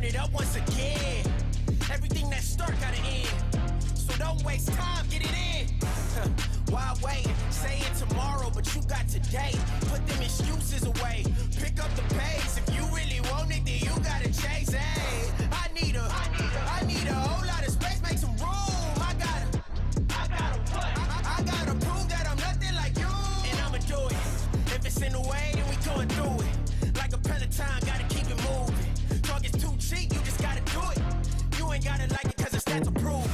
it up once again. Everything that start gotta end. So don't waste time, get it in. Why wait? Say it tomorrow, but you got today. Put them excuses away. Pick up the pace. If you really want it, then you gotta chase. Hey, I need a whole lot of space. Make some room. I gotta prove that I'm nothing like you. And I'ma do it. If it's in the way, then we going through it. Like a Peloton, gotta keep it moving. Talk is too cheap, you just gotta do it. You ain't gotta like it, cause it's stats approved.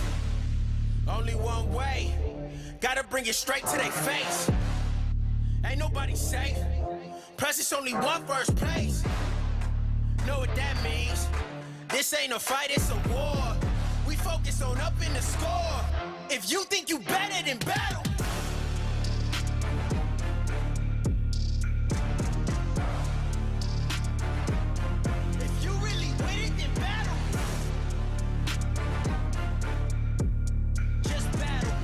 Only one way. Gotta bring it straight to their face. Ain't nobody safe. Plus it's only one first place. Know what that means? This ain't a fight, it's a war. We focus on up in the score. If you think you better than battle. If you really with it, then battle. Just battle.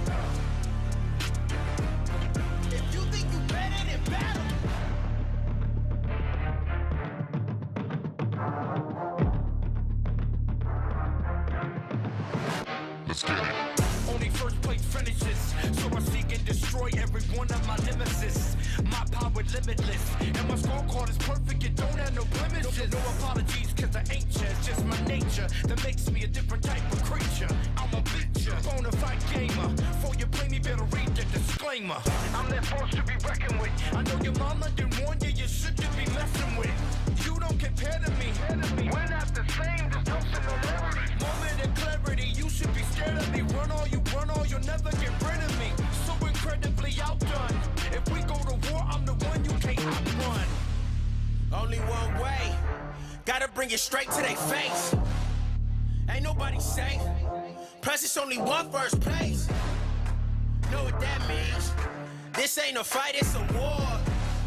If you think you better than battle. Let's get it. Only first place finishes, so I seek and destroy every one of my nemesis. My power limitless, and my scorecard is perfect, it don't have no blemishes. No apologies, cause I ain't ya, it's just my nature that makes me a different type of creature. I'm a bitcher, bonafide gamer. Before you play me, better read the disclaimer. I'm that force to be reckoned with. I know your mama didn't warn you, you shouldn't be messing with. You don't compare to me. We're not the same, there's no similarity. Moment of clarity, you should be scared of me. Run all, you'll never get rid of me. So incredibly outdone. If we go to war, I'm the one you can't outrun. Only one way. Gotta bring it straight to their face. Ain't nobody safe. Plus it's only one first place. Know what that means? This ain't a fight, it's a war.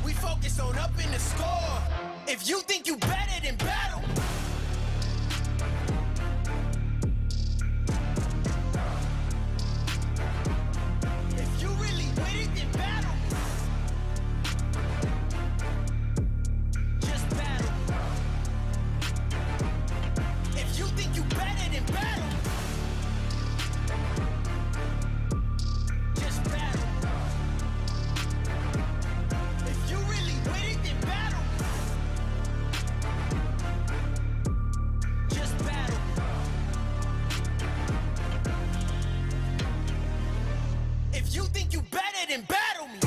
We focus on up in the score. If you think you better than battle. If you really with it, then battle. Just battle. If you think you better than battle. Just battle. If you really with it, then battle. Just battle. If you think you better than battle me.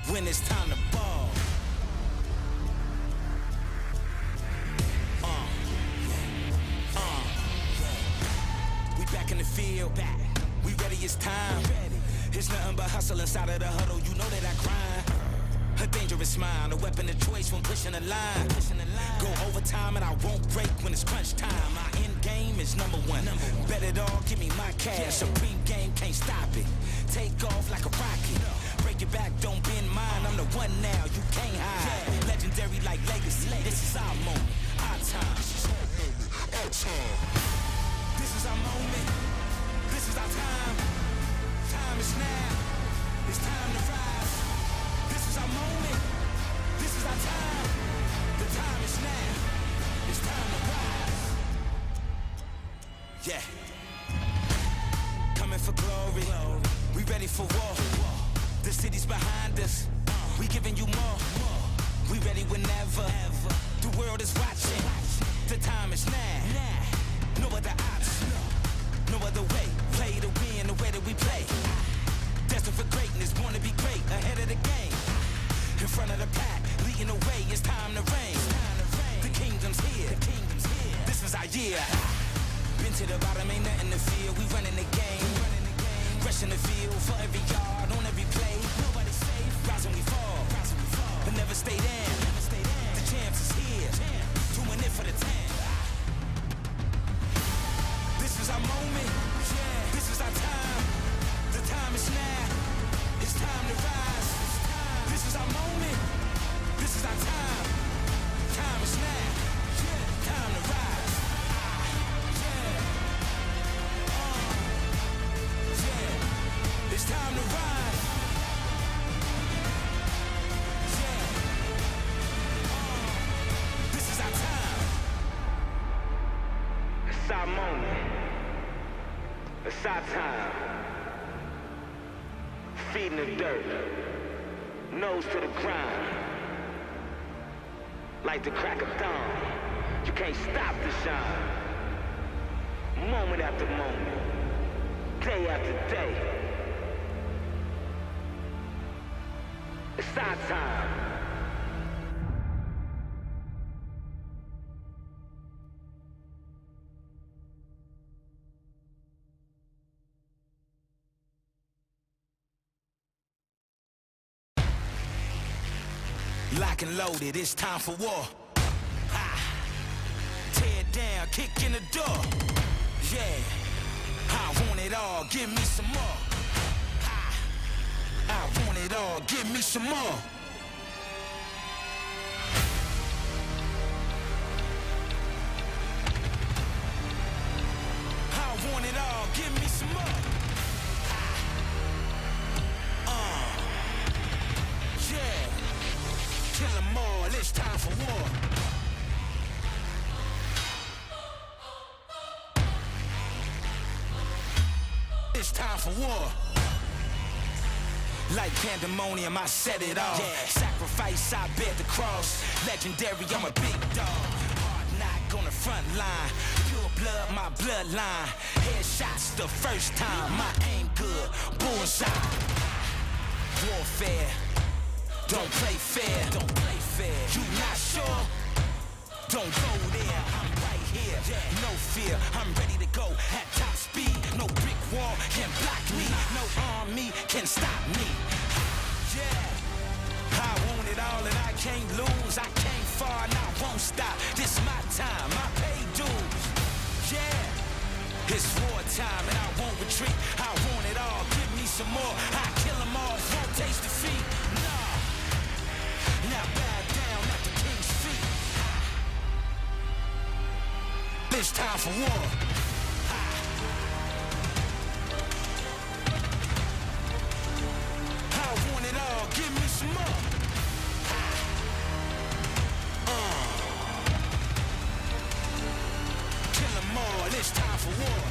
When it's time to ball. We back in the field, we ready, it's time. It's nothing but hustle inside of the huddle, you know that I grind. A dangerous mind, a weapon of choice when pushing the line. Go overtime and I won't break when it's crunch time. My end game is number one. Bet it all, give me my cash. Supreme game, can't stop it. Take off like a rocket. Break your back, don't bend mine. I'm the one now, you can't hide. Legendary like legacy. This is our moment, our time. This is our moment. This is our time. Time is now. It's time to rise. This is our moment. This is our time. The time is now. It's time to rise. Yeah. Coming for glory. We ready for war. The city's behind us. We giving you more. We ready whenever. The world is watching. The time is now. No other option. No other way. Play to win the way that we play. Destined for greatness, born to be great, ahead of the game. In front of the pack, leading the way, it's time to reign. The kingdom's here. This is our year. Been to the bottom, ain't nothing to fear. We running the game. Rush in the field for every yard, on every play. Nobody's safe. Rise when we fall, but never stay down. The champs is here, doing it for the 10. This is our moment. This is our time. The time is now. It's time to rise. This is our moment. It's our moment. It's our time. Feet in the dirt. Nose to the grind. Like the crack of dawn. You can't stop the shine. Moment after moment. Day after day. It's our time. Lock and loaded, it's time for war. Ha. Tear down, kick in the door. Yeah, I want it all, give me some more. Ha. I want it all, give me some more. I want it all, give me some more. Yeah. Kill 'em all, it's time for war. It's time for war. Like pandemonium, I set it off. Yeah. Sacrifice, I bear the cross. Legendary, I'm a big dog. Hard knock on the front line. Pure blood, my bloodline. Headshots the first time. My aim good, bullseye. Warfare. Don't play fair, don't play fair. You not sure? Don't go there, I'm right here. No fear, I'm ready to go at top speed. No brick wall can block me. No army can stop me. Yeah, I want it all and I can't lose. I came far and I won't stop. This my time, I pay dues. Yeah, it's wartime and I won't retreat. I want it all, give me some more. I kill 'em all, won't taste defeat. Nah. Now bow down at the king's feet. It's time for war. I want it all, give me some more. Kill 'em all, it's time for war.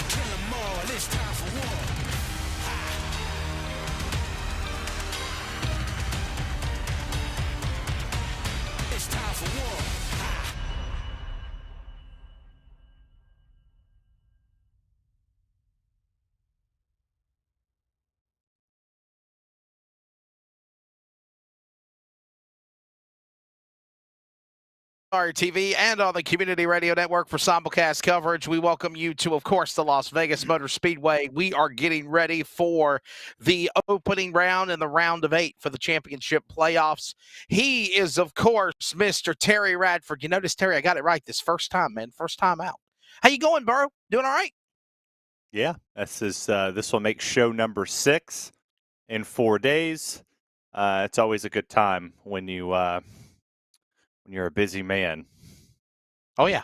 Kill 'em all, it's time for war. It's time for war. LSRTV and on the Community Radio Network for simulcast coverage. We welcome you to, of course, the Las Vegas Motor Speedway. We are getting ready for the opening round and the round of 8 for the championship playoffs. He is, of course, Mr. Terry Radford. You notice, Terry, I got it right this first time, man. First time out. How you going, bro? Doing all right? Yeah, this will make show number 6 in 4 days. It's always a good time when you're a busy man. Oh, yeah,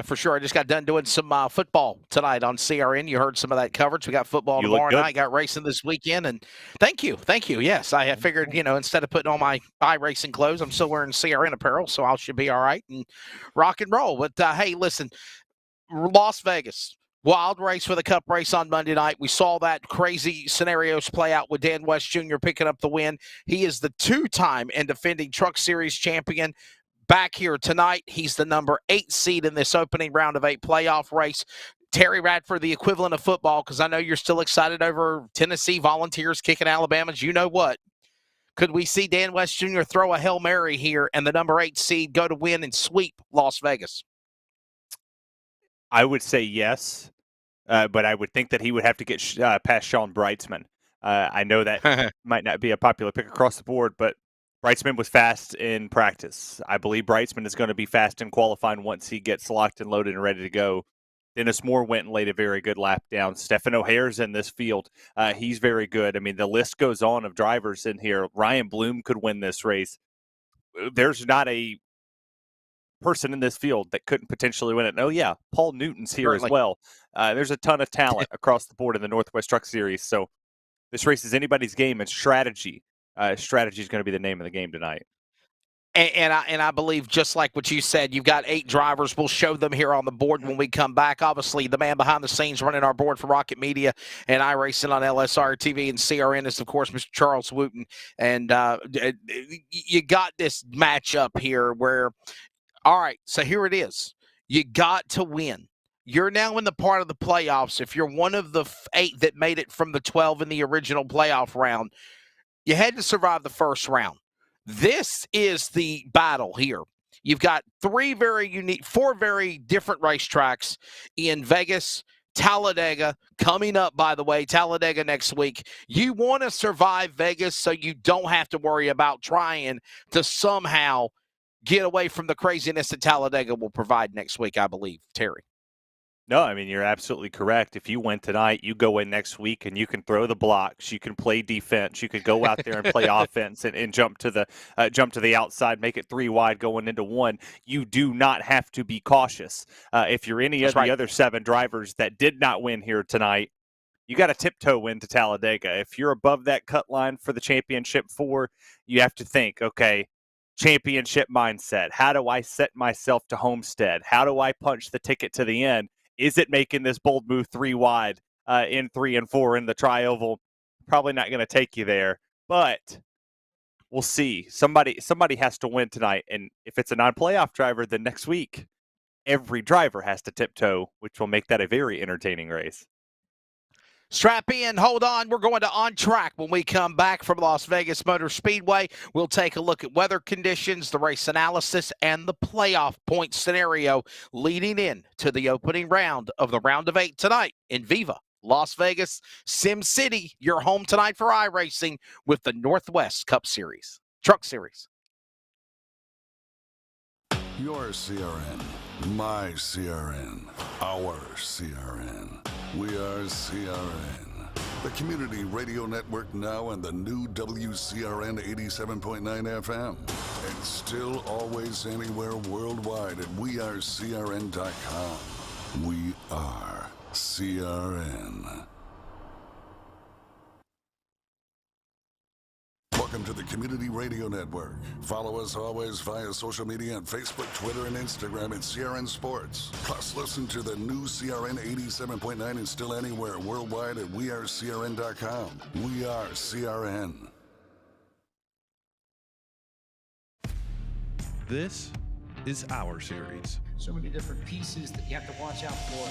for sure. I just got done doing some football tonight on CRN. You heard some of that coverage. We got football tomorrow night, got racing this weekend, and thank you. Yes, I figured, instead of putting on my iRacing clothes, I'm still wearing CRN apparel, so I should be all right and rock and roll. But, hey, listen, Las Vegas, wild race for the Cup race on Monday night. We saw that crazy scenarios play out with Dan West Jr. picking up the win. He is the 2-time and defending Truck Series champion. Back here tonight, he's the number 8 seed in this opening round of 8 playoff race. Terry Radford, the equivalent of football, because I know you're still excited over Tennessee Volunteers kicking Alabama's you know what. Could we see Dan West Jr. throw a Hail Mary here and the number 8 seed go to win and sweep Las Vegas? I would say yes, but I would think that he would have to get past Sean Breitzman. I know that might not be a popular pick across the board, but Breitzman was fast in practice. I believe Breitzman is going to be fast in qualifying once he gets locked and loaded and ready to go. Dennis Moore went and laid a very good lap down. Stephen O'Hare's in this field. He's very good. I mean, the list goes on of drivers in here. Ryan Bloom could win this race. There's not a person in this field that couldn't potentially win it. And, oh, yeah, Paul Newton's here as well. There's a ton of talent across the board in the Northwest Truck Series. So this race is anybody's game, and strategy. Strategy is going to be the name of the game tonight. And I believe, just like what you said, you've got 8 drivers. We'll show them here on the board when we come back. Obviously, the man behind the scenes running our board for Rocket Media and iRacing on LSRTV and CRN is, of course, Mr. Charles Wooten. And you got this matchup here where, all right, so here it is. You got to win. You're now in the part of the playoffs. If you're one of the 8 that made it from the 12 in the original playoff round, you had to survive the first round. This is the battle here. You've got 4 very different racetracks in Vegas, Talladega, coming up, by the way, Talladega next week. You want to survive Vegas so you don't have to worry about trying to somehow get away from the craziness that Talladega will provide next week, I believe, Terry. No, I mean, you're absolutely correct. If you win tonight, you go in next week and you can throw the blocks, you can play defense, you could go out there and play offense and jump to the outside, make it 3 wide going into 1. You do not have to be cautious. If you're any of the other 7 drivers that did not win here tonight, you got to tiptoe into Talladega. If you're above that cut line for the championship 4, you have to think, okay, championship mindset. How do I set myself to Homestead? How do I punch the ticket to the end? Is it making this bold move 3 wide in 3 and 4 in the tri-oval? Probably not going to take you there, but we'll see. Somebody has to win tonight, and if it's a non-playoff driver, then next week every driver has to tiptoe, which will make that a very entertaining race. Strap in, hold on. We're going to On Track when we come back from Las Vegas Motor Speedway. We'll take a look at weather conditions, the race analysis, and the playoff point scenario leading in to the opening round of the round of 8 tonight in Viva Las Vegas. Sim City, your home tonight for iRacing with the Northwest Cup Series, Truck Series. Your CRN, my CRN, our CRN. We are CRN, the community radio network now and the new WCRN 87.9 FM. And still always anywhere worldwide at wearecrn.com. We are CRN. Welcome to the Community Radio Network. Follow us always via social media on Facebook, Twitter, and Instagram at CRN Sports. Plus, listen to the new CRN 87.9 and still anywhere worldwide at wearecrn.com. We are CRN. This is our series. So many different pieces that you have to watch out for.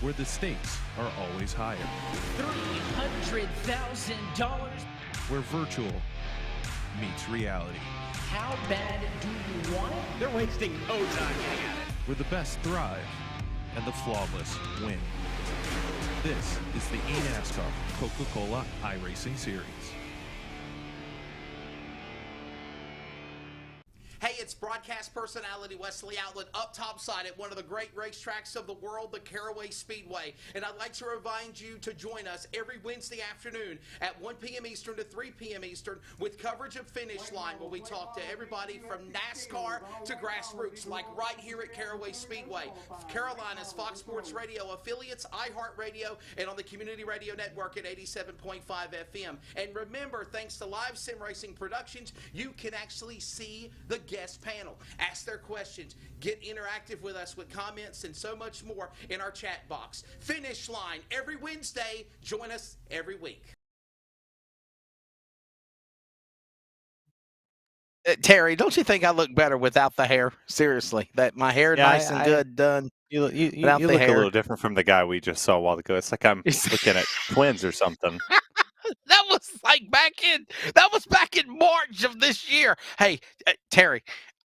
Where the stakes are always higher. $300,000. Where virtual meets reality. How bad do you want it? They're wasting no time getting at it. Where the best thrive and the flawless win. This is the eNASCAR Coca-Cola iRacing Series. Hey, it's broadcast personality Wesley Outlet up topside at one of the great racetracks of the world, the Caraway Speedway. And I'd like to remind you to join us every Wednesday afternoon at 1 p.m. Eastern to 3 p.m. Eastern with coverage of Finish Line, where we talk to everybody from NASCAR to grassroots, like right here at Caraway Speedway. Carolina's Fox Sports Radio affiliates, iHeartRadio, and on the Community Radio Network at 87.5 FM. And remember, thanks to Live Sim Racing Productions, you can actually see the guest panel, ask their questions, get interactive with us with comments and so much more in our chat box. Finish Line every Wednesday. Join us every week. Terry, don't you think I look better without the hair? Seriously, that my hair nice and good done. You look a little different from the guy we just saw a while ago. It's like I'm looking at twins or something. That was back in March of this year. Hey, Terry,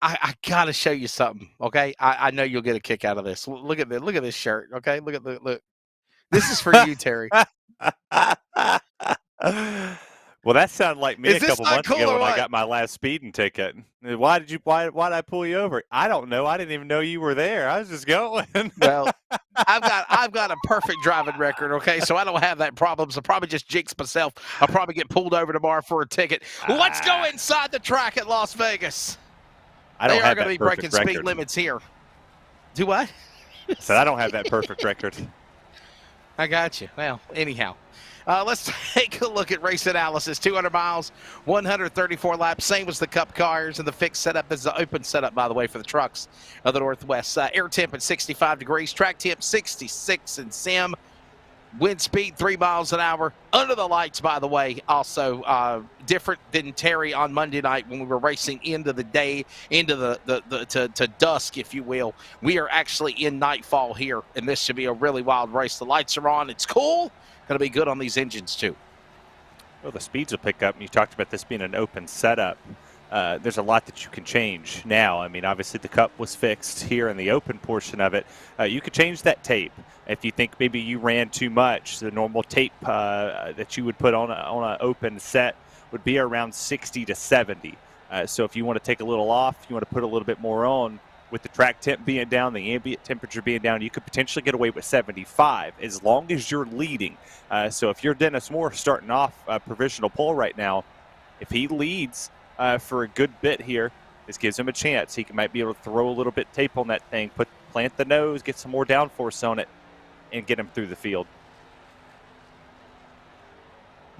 I gotta show you something. Okay, I know you'll get a kick out of this. Look at this shirt. Okay, look. This is for you, Terry. Well, that sounded like me a couple months ago when I got my last speeding ticket. Why did I pull you over? I don't know. I didn't even know you were there. I was just going. Well, I've got a perfect driving record, okay? So I don't have that problem. So probably just jinx myself. I'll probably get pulled over tomorrow for a ticket. Let's go inside the track at Las Vegas. They are going to be breaking speed limits here. Do what? So I don't have that perfect record. I got you. Well, anyhow. Let's take a look at race analysis. 200 miles, 134 laps, same as the Cup cars, and the fixed setup is the open setup, by the way, for the trucks of the Northwest. Air temp at 65 degrees, track temp 66 in sim, wind speed 3 miles an hour. Under the lights, by the way, also different than Terry on Monday night when we were racing into the day, into to dusk, if you will. We are actually in nightfall here, and this should be a really wild race. The lights are on. It's cool. Going to be good on these engines, too. Well, the speeds will pick up. And you talked about this being an open setup. There's a lot that you can change now. I mean, obviously the Cup was fixed here in the open portion of it. You could change that tape. If you think maybe you ran too much, the normal tape that you would put on an open set would be around 60 to 70. So if you want to take a little off, you want to put a little bit more on, with the track temp being down, the ambient temperature being down, you could potentially get away with 75 as long as you're leading. So if you're Dennis Moore starting off provisional pole right now, if he leads for a good bit here, this gives him a chance. He might be able to throw a little bit tape on that thing, plant the nose, get some more downforce on it, and get him through the field.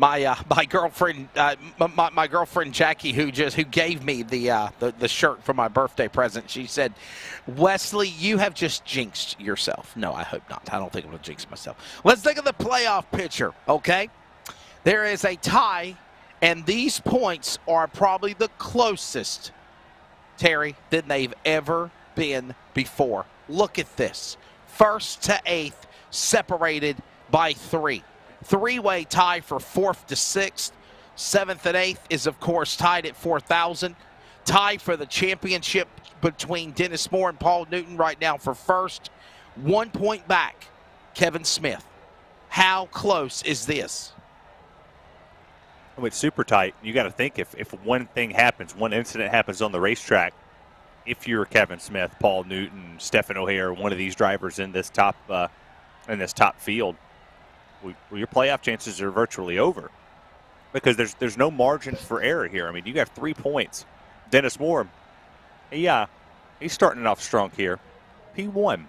My girlfriend, my girlfriend Jackie, who gave me the shirt for my birthday present, she said, "Wesley, you have just jinxed yourself." No, I hope not. I don't think I'm gonna jinx myself. Let's look at the playoff picture. Okay, there is a tie, and these points are probably the closest, Terry, than they've ever been before. Look at this: first to eighth, separated by 3. Three-way tie for 4th to 6th. 7th and 8th is, of course, tied at 4,000. Tie for the championship between Dennis Moore and Paul Newton right now for first. 1 point back, Kevin Smith. How close is this? Oh, it's super tight. You got to think if one thing happens, one incident happens on the racetrack, if you're Kevin Smith, Paul Newton, Stephen O'Hare, one of these drivers in this top field, your playoff chances are virtually over because there's no margin for error here. I mean, you got 3 points. Dennis Moore, he's starting off strong here. He won.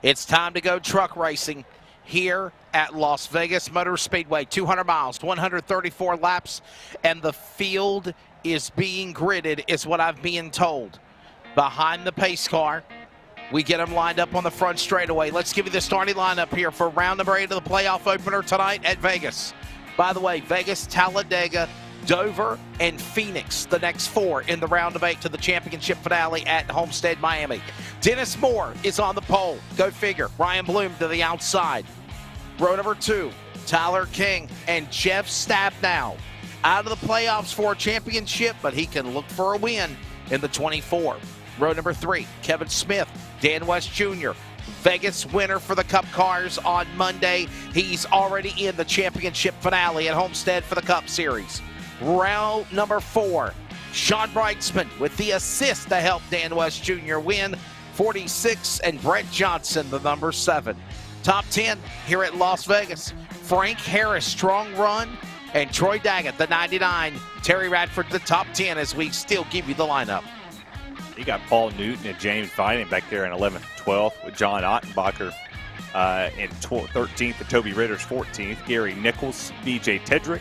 It's time to go truck racing here at Las Vegas Motor Speedway. 200 miles, 134 laps, and the field is being gridded, is what I've been told. Behind the pace car, we get them lined up on the front straightaway. Let's give you the starting lineup here for round number 8 of the playoff opener tonight at Vegas. By the way, Vegas, Talladega, Dover, and Phoenix, the next 4 in the round of 8 to the championship finale at Homestead, Miami. Dennis Moore is on the pole. Go figure. Ryan Bloom to the outside. Row number 2, Tyler King and Jeff Stabnow out of the playoffs for a championship, but he can look for a win in the 24. Row number 3, Kevin Smith, Dan West Jr., Vegas winner for the Cup cars on Monday. He's already in the championship finale at Homestead for the Cup Series. Round number 4, Sean Brightsman with the assist to help Dan West Jr. win, 46, and Brett Johnson, the number 7. Top 10 here at Las Vegas. Frank Harris, strong run, and Troy Daggett, the 99. Terry Radford, the top 10, as we still give you the lineup. You got Paul Newton and James Vining back there in 11th, 12th, with John Ottenbacher in 13th, and Toby Ritter's 14th. Gary Nichols, B.J. Tedrick.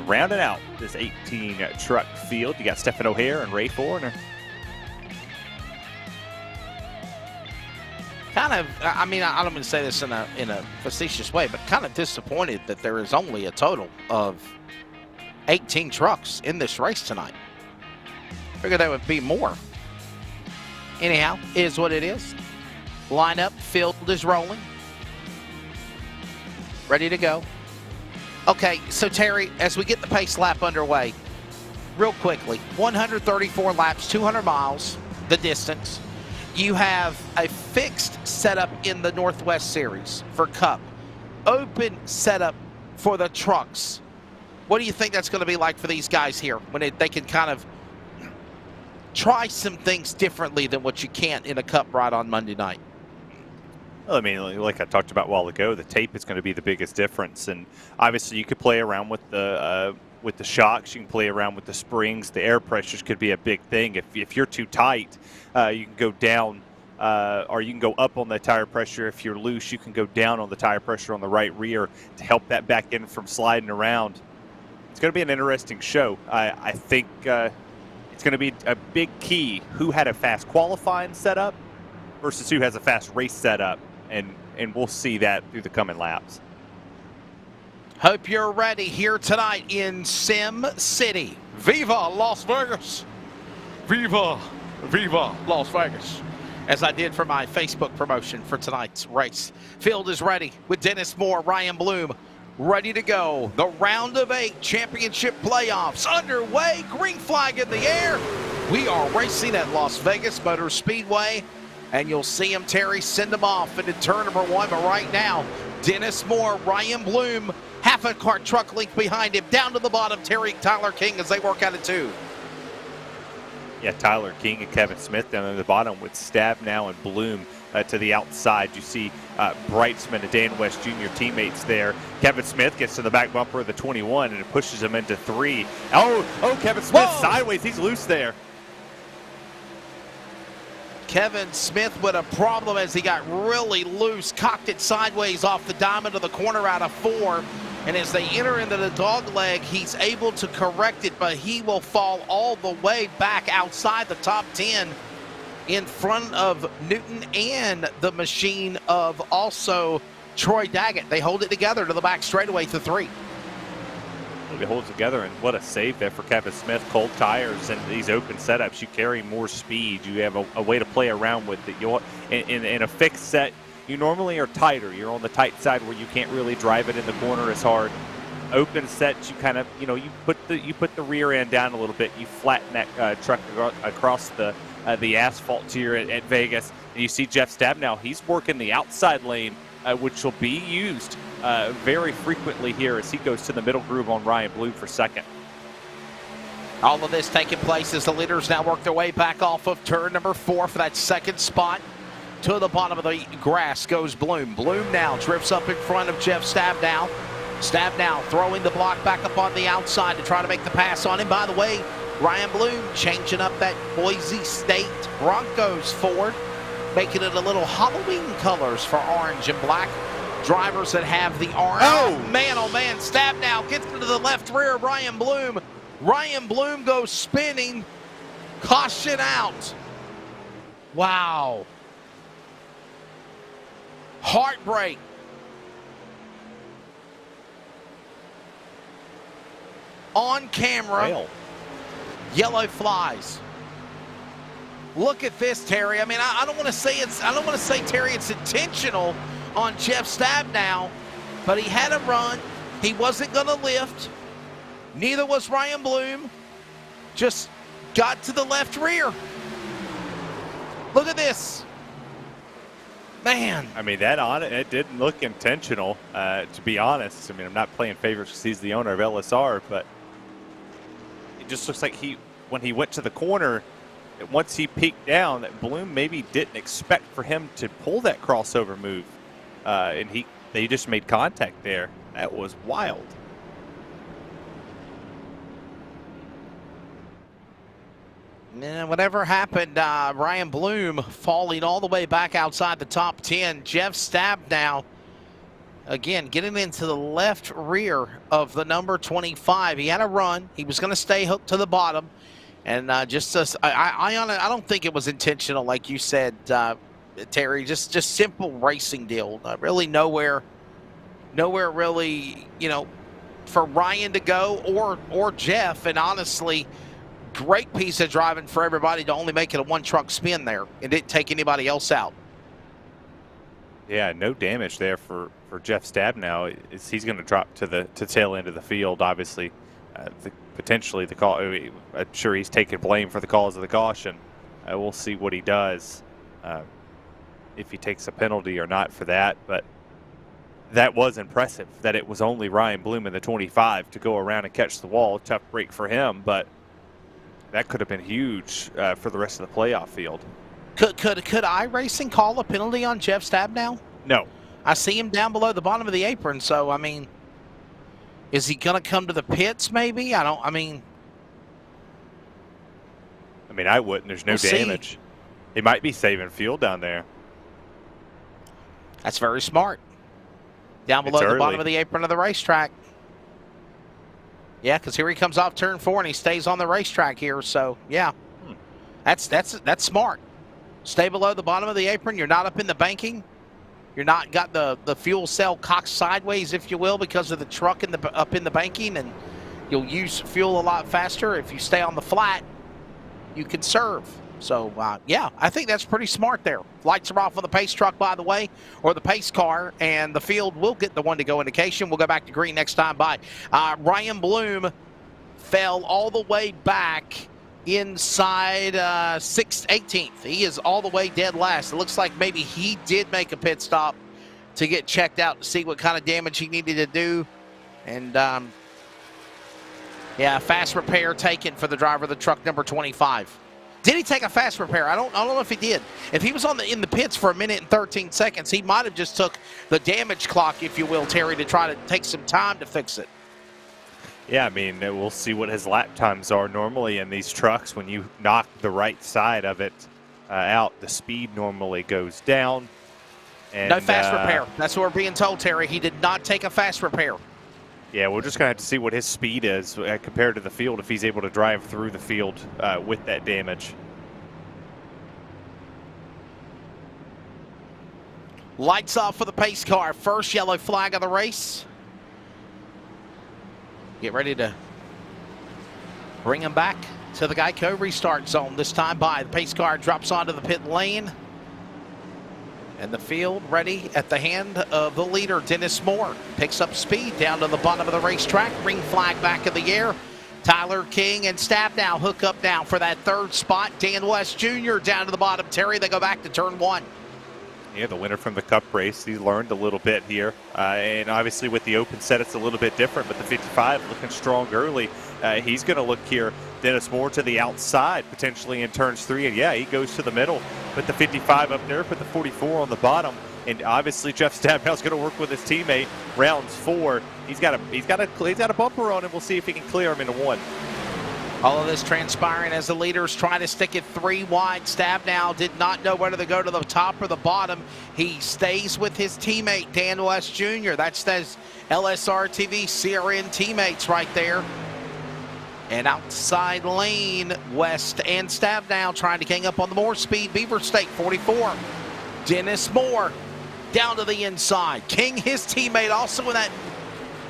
Rounding out this 18-truck field, you got Stephen O'Hare and Ray Foreigner. Kind of, I mean, I don't mean to say this in a facetious way, but kind of disappointed that there is only a total of 18 trucks in this race tonight. Figured there would be more. Anyhow, is what it is. Lineup, field is rolling. Ready to go. Okay, so Terry, as we get the pace lap underway, real quickly, 134 laps, 200 miles, the distance. You have a fixed setup in the Northwest Series for Cup. Open setup for the trucks. What do you think that's going to be like for these guys here when they can kind of try some things differently than what you can't in a Cup ride on Monday night? Well, I mean, like I talked about a while ago, the tape is going to be the biggest difference, and obviously you could play around with the shocks, you can play around with the springs, the air pressures could be a big thing. If you're too tight, you can go down or you can go up on the tire pressure. If you're loose, you can go down on the tire pressure on the right rear to help that back end from sliding around. It's going to be an interesting show. I think it's going to be a big key who had a fast qualifying setup versus who has a fast race setup, and we'll see that through the coming laps. Hope you're ready here tonight in Sim City. Viva Las Vegas! Viva Las Vegas! As I did for my Facebook promotion for tonight's race. Field is ready with Dennis Moore, Ryan Bloom, ready to go. The round of 8 championship playoffs underway. Green flag in the air. We are racing at Las Vegas Motor Speedway, and you'll see him, Terry, send them off into turn number 1. But right now, Dennis Moore, Ryan Bloom, half a car truck length behind him, down to the bottom, Tyler King as they work out of 2. Yeah, Tyler King and Kevin Smith down at the bottom with Stabnow and Bloom to the outside. You see Brightsman and Dan West Jr. teammates there. Kevin Smith gets to the back bumper of the 21 and it pushes him into 3. Oh, Kevin Smith sideways. He's loose there. Kevin Smith with a problem as he got really loose, cocked it sideways off the diamond of the corner out of 4. And as they enter into the dog leg, he's able to correct it, but he will fall all the way back outside the top 10 in front of Newton and the machine of also Troy Daggett. They hold it together to the back straightaway to 3. They hold it together, and what a save there for Kevin Smith. Cold tires and these open setups, you carry more speed. You have a way to play around with it. In a fixed set, you normally are tighter. You're on the tight side where you can't really drive it in the corner as hard. Open sets, you kind of, you put the rear end down a little bit. You flatten that truck across the asphalt here at Vegas. And you see Jeff Stabnow. He's working the outside lane, which will be used very frequently here as he goes to the middle groove on Ryan Bloom for second. All of this taking place as the leaders now work their way back off of turn number 4 for that second spot. To the bottom of the grass goes Bloom. Bloom now drifts up in front of Jeff Stabnow. Stabnow throwing the block back up on the outside to try to make the pass on him. By the way, Ryan Bloom changing up that Boise State Broncos Ford, making it a little Halloween colors for orange and black. Drivers that have the orange. Oh man, Stabnow gets into the left rear of Ryan Bloom. Ryan Bloom goes spinning. Caution out. Wow. Heartbreak. On camera. Rail. Yellow flies. Look at this, Terry. I mean, I don't want to say Terry, it's intentional on Jeff Stabnow, but he had a run. He wasn't going to lift. Neither was Ryan Bloom. Just got to the left rear. Look at this. Man. I mean, it didn't look intentional, to be honest. I mean, I'm not playing favorites because he's the owner of LSR, but it just looks like when he went to the corner, once he peeked down, that Bloom maybe didn't expect for him to pull that crossover move, and they just made contact there. That was wild. Whatever happened, Ryan Bloom falling all the way back outside the top 10. Jeff Stabnow, again, getting into the left rear of the number 25. He had a run. He was going to stay hooked to the bottom. And I don't think it was intentional, like you said, Terry. Just simple racing deal. Really nowhere really, for Ryan to go or Jeff. And honestly, great piece of driving for everybody to only make it a one-truck spin there. It didn't take anybody else out. Yeah, no damage there for Jeff Stabnow. He's going to drop to the tail end of the field, obviously. Potentially the call. I'm sure he's taking blame for the cause of the caution. We'll see what he does, if he takes a penalty or not for that. But that was impressive that it was only Ryan Bloom in the 25 to go around and catch the wall. Tough break for him, but that could have been huge for the rest of the playoff field. Could iRacing call a penalty on Jeff Stabnow? No. I see him down below the bottom of the apron, so I mean, is he going to come to the pits maybe? I mean, I wouldn't. There's no damage. They might be saving fuel down there. That's very smart. Down below the bottom of the apron of the racetrack. Yeah, because here he comes off turn 4 and he stays on the racetrack here. So yeah, that's smart. Stay below the bottom of the apron. You're not up in the banking. You're not got the fuel cell cocked sideways, if you will, because of the truck up in the banking, and you'll use fuel a lot faster. If you stay on the flat, you can serve. So, yeah, I think that's pretty smart there. Lights are off on the pace truck, by the way, or the pace car, and the field will get the 1-to-go indication. We'll go back to green next time by. Ryan Bloom fell all the way back inside 18th. He is all the way dead last. It looks like maybe he did make a pit stop to get checked out to see what kind of damage he needed to do. And, yeah, fast repair taken for the driver of the truck number 25. Did he take a fast repair? I don't know if he did. If he was in the pits for 1 minute and 13 seconds, he might have just took the damage clock, if you will, Terry, to try to take some time to fix it. Yeah, I mean, we'll see what his lap times are. Normally in these trucks, when you knock the right side of it out, the speed normally goes down. And, no fast repair. That's what we're being told, Terry. He did not take a fast repair. Yeah, we're just going to have to see what his speed is compared to the field, if he's able to drive through the field with that damage. Lights off for the pace car. First yellow flag of the race. Get ready to bring him back to the Geico restart zone. This time by. The pace car drops onto the pit lane. And the field ready at the hand of the leader, Dennis Moore. Picks up speed down to the bottom of the racetrack. Green flag back in the air. Tyler King and Stabnow hook up now for that third spot. Dan West Jr. down to the bottom. Terry, they go back to turn 1. Yeah, the winner from the Cup race, he learned a little bit here. And obviously with the open set, it's a little bit different, but the 55 looking strong early. He's going to look here, Dennis Moore to the outside, potentially in turns 3. And yeah, he goes to the middle. Put the 55 up there, put the 44 on the bottom. And obviously Jeff Stabnow's going to work with his teammate. Rounds 4. He's got a bumper on him. We'll see if he can clear him into 1. All of this transpiring as the leaders try to stick it 3 wide. Stabnow did not know whether to go to the top or the bottom. He stays with his teammate, Dan West Jr. That's his LSRTV CRN teammates right there. And outside lane, West and Stabnow trying to gang up on the Moore speed. Beaver State 44. Dennis Moore down to the inside. King, his teammate, also in that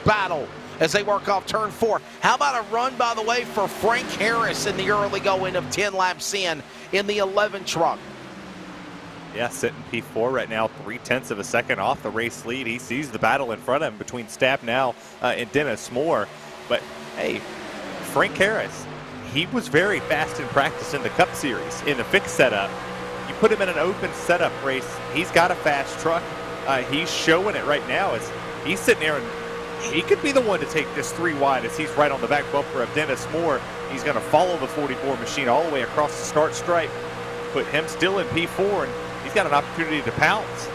battle as they work off turn 4. How about a run, by the way, for Frank Harris in the early going of 10 laps in the 11 truck. Yeah, sitting P4 right now, 0.3 of a second off the race lead. He sees the battle in front of him between Stabnow and Dennis Moore. But, hey, Frank Harris, he was very fast in practice in the Cup Series, in the fixed setup. You put him in an open setup race, he's got a fast truck. He's showing it right now as he's sitting there, and he could be the one to take this 3 wide as he's right on the back bumper of Dennis Moore. He's going to follow the 44 machine all the way across the start stripe, put him still in P4, and he's got an opportunity to pounce.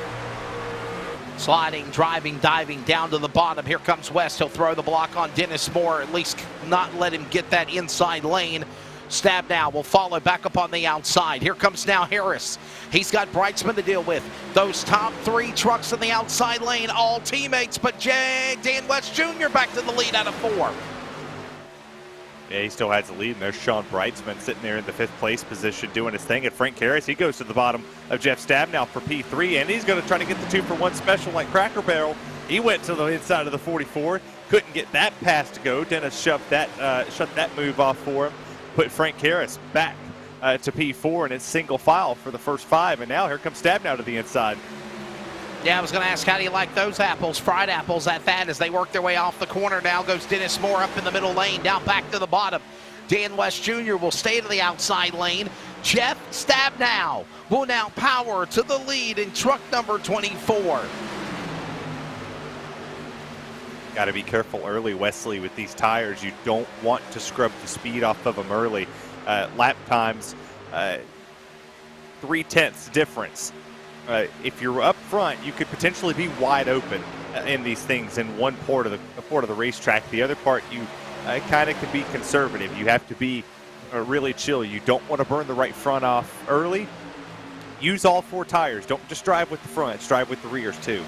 Sliding, driving, diving down to the bottom. Here comes West. He'll throw the block on Dennis Moore, at least not let him get that inside lane. Stabnow will follow back up on the outside. Here comes now Harris. He's got Brightsman to deal with. Those top 3 trucks in the outside lane, all teammates, but Dan West Jr. back to the lead out of 4. Yeah, he still has the lead, and there's Sean Brightsman sitting there in the 5th place position doing his thing. And Frank Harris, he goes to the bottom of Jeff Stabnow for P3, and he's going to try to get the 2-for-1 special like Cracker Barrel. He went to the inside of the 44, couldn't get that pass to go. Dennis shut that move off for him, put Frank Harris back to P4, and it's single file for the first 5. And now here comes Stabnow to the inside. Yeah, I was going to ask, how do you like those apples? Fried apples at that as they work their way off the corner. Now goes Dennis Moore up in the middle lane, down back to the bottom. Dan West Jr. will stay to the outside lane. Jeff Stabnow will now power to the lead in truck number 24. Got to be careful early, Wesley, with these tires. You don't want to scrub the speed off of them early. Lap times, 0.3 difference. If you're up front, you could potentially be wide open in these things in one part of the racetrack. The other part, you kind of can be conservative. You have to be really chill. You don't want to burn the right front off early. use all 4 tires. Don't just drive with the fronts, drive with the rears too.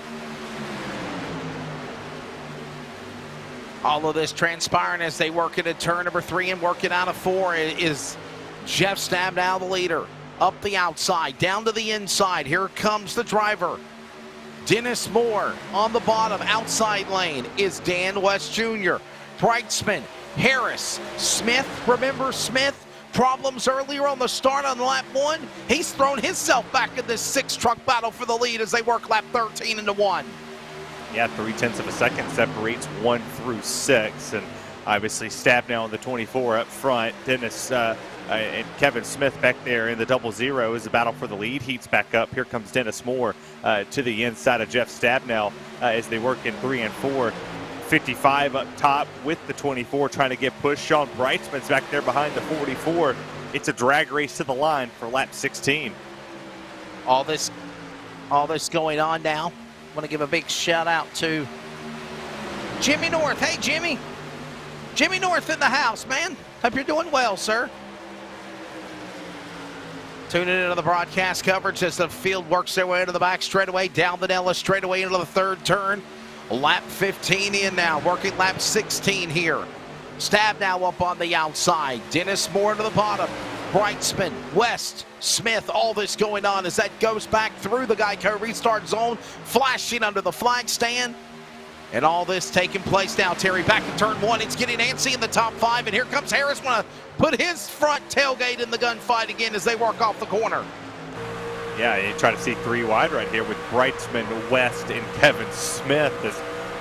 All of this transpiring as they work into turn number 3 and working out of 4 is Jeff Stabnow, the leader. Up the outside, down to the inside. Here comes the driver. Dennis Moore on the bottom, outside lane is Dan West Jr. Brightsman, Harris, Smith. Remember Smith? Problems earlier on the start on lap 1. He's thrown himself back in this 6-truck battle for the lead as they work lap 13 into 1. Yeah, 0.3 of a second separates 1 through 6. And obviously Stabnow on the 24 up front. Dennis and Kevin Smith back there in the 00 is a battle for the lead. Heats back up. Here comes Dennis Moore to the inside of Jeff Stabnow as they work in 3 and 4. 55 up top with the 24 trying to get pushed. Sean Brightsman's back there behind the 44. It's a drag race to the line for lap 16. All this going on now. I want to give a big shout out to Jimmy North. Hey, Jimmy. Jimmy North in the house, man. Hope you're doing well, sir. Tuning into the broadcast coverage as the field works their way into the back straightaway, down the Nellis straightaway into the 3rd turn. Lap 15 in now, working lap 16 here. Stabnow up on the outside. Dennis Moore to the bottom. Brightsman, West, Smith, all this going on as that goes back through the Geico restart zone, flashing under the flag stand. And all this taking place now, Terry, back in turn 1. It's getting antsy in the top 5, and here comes Harris. Want to put his front tailgate in the gunfight again as they work off the corner. Yeah, you try to see 3 wide right here with Brightsman, West, and Kevin Smith.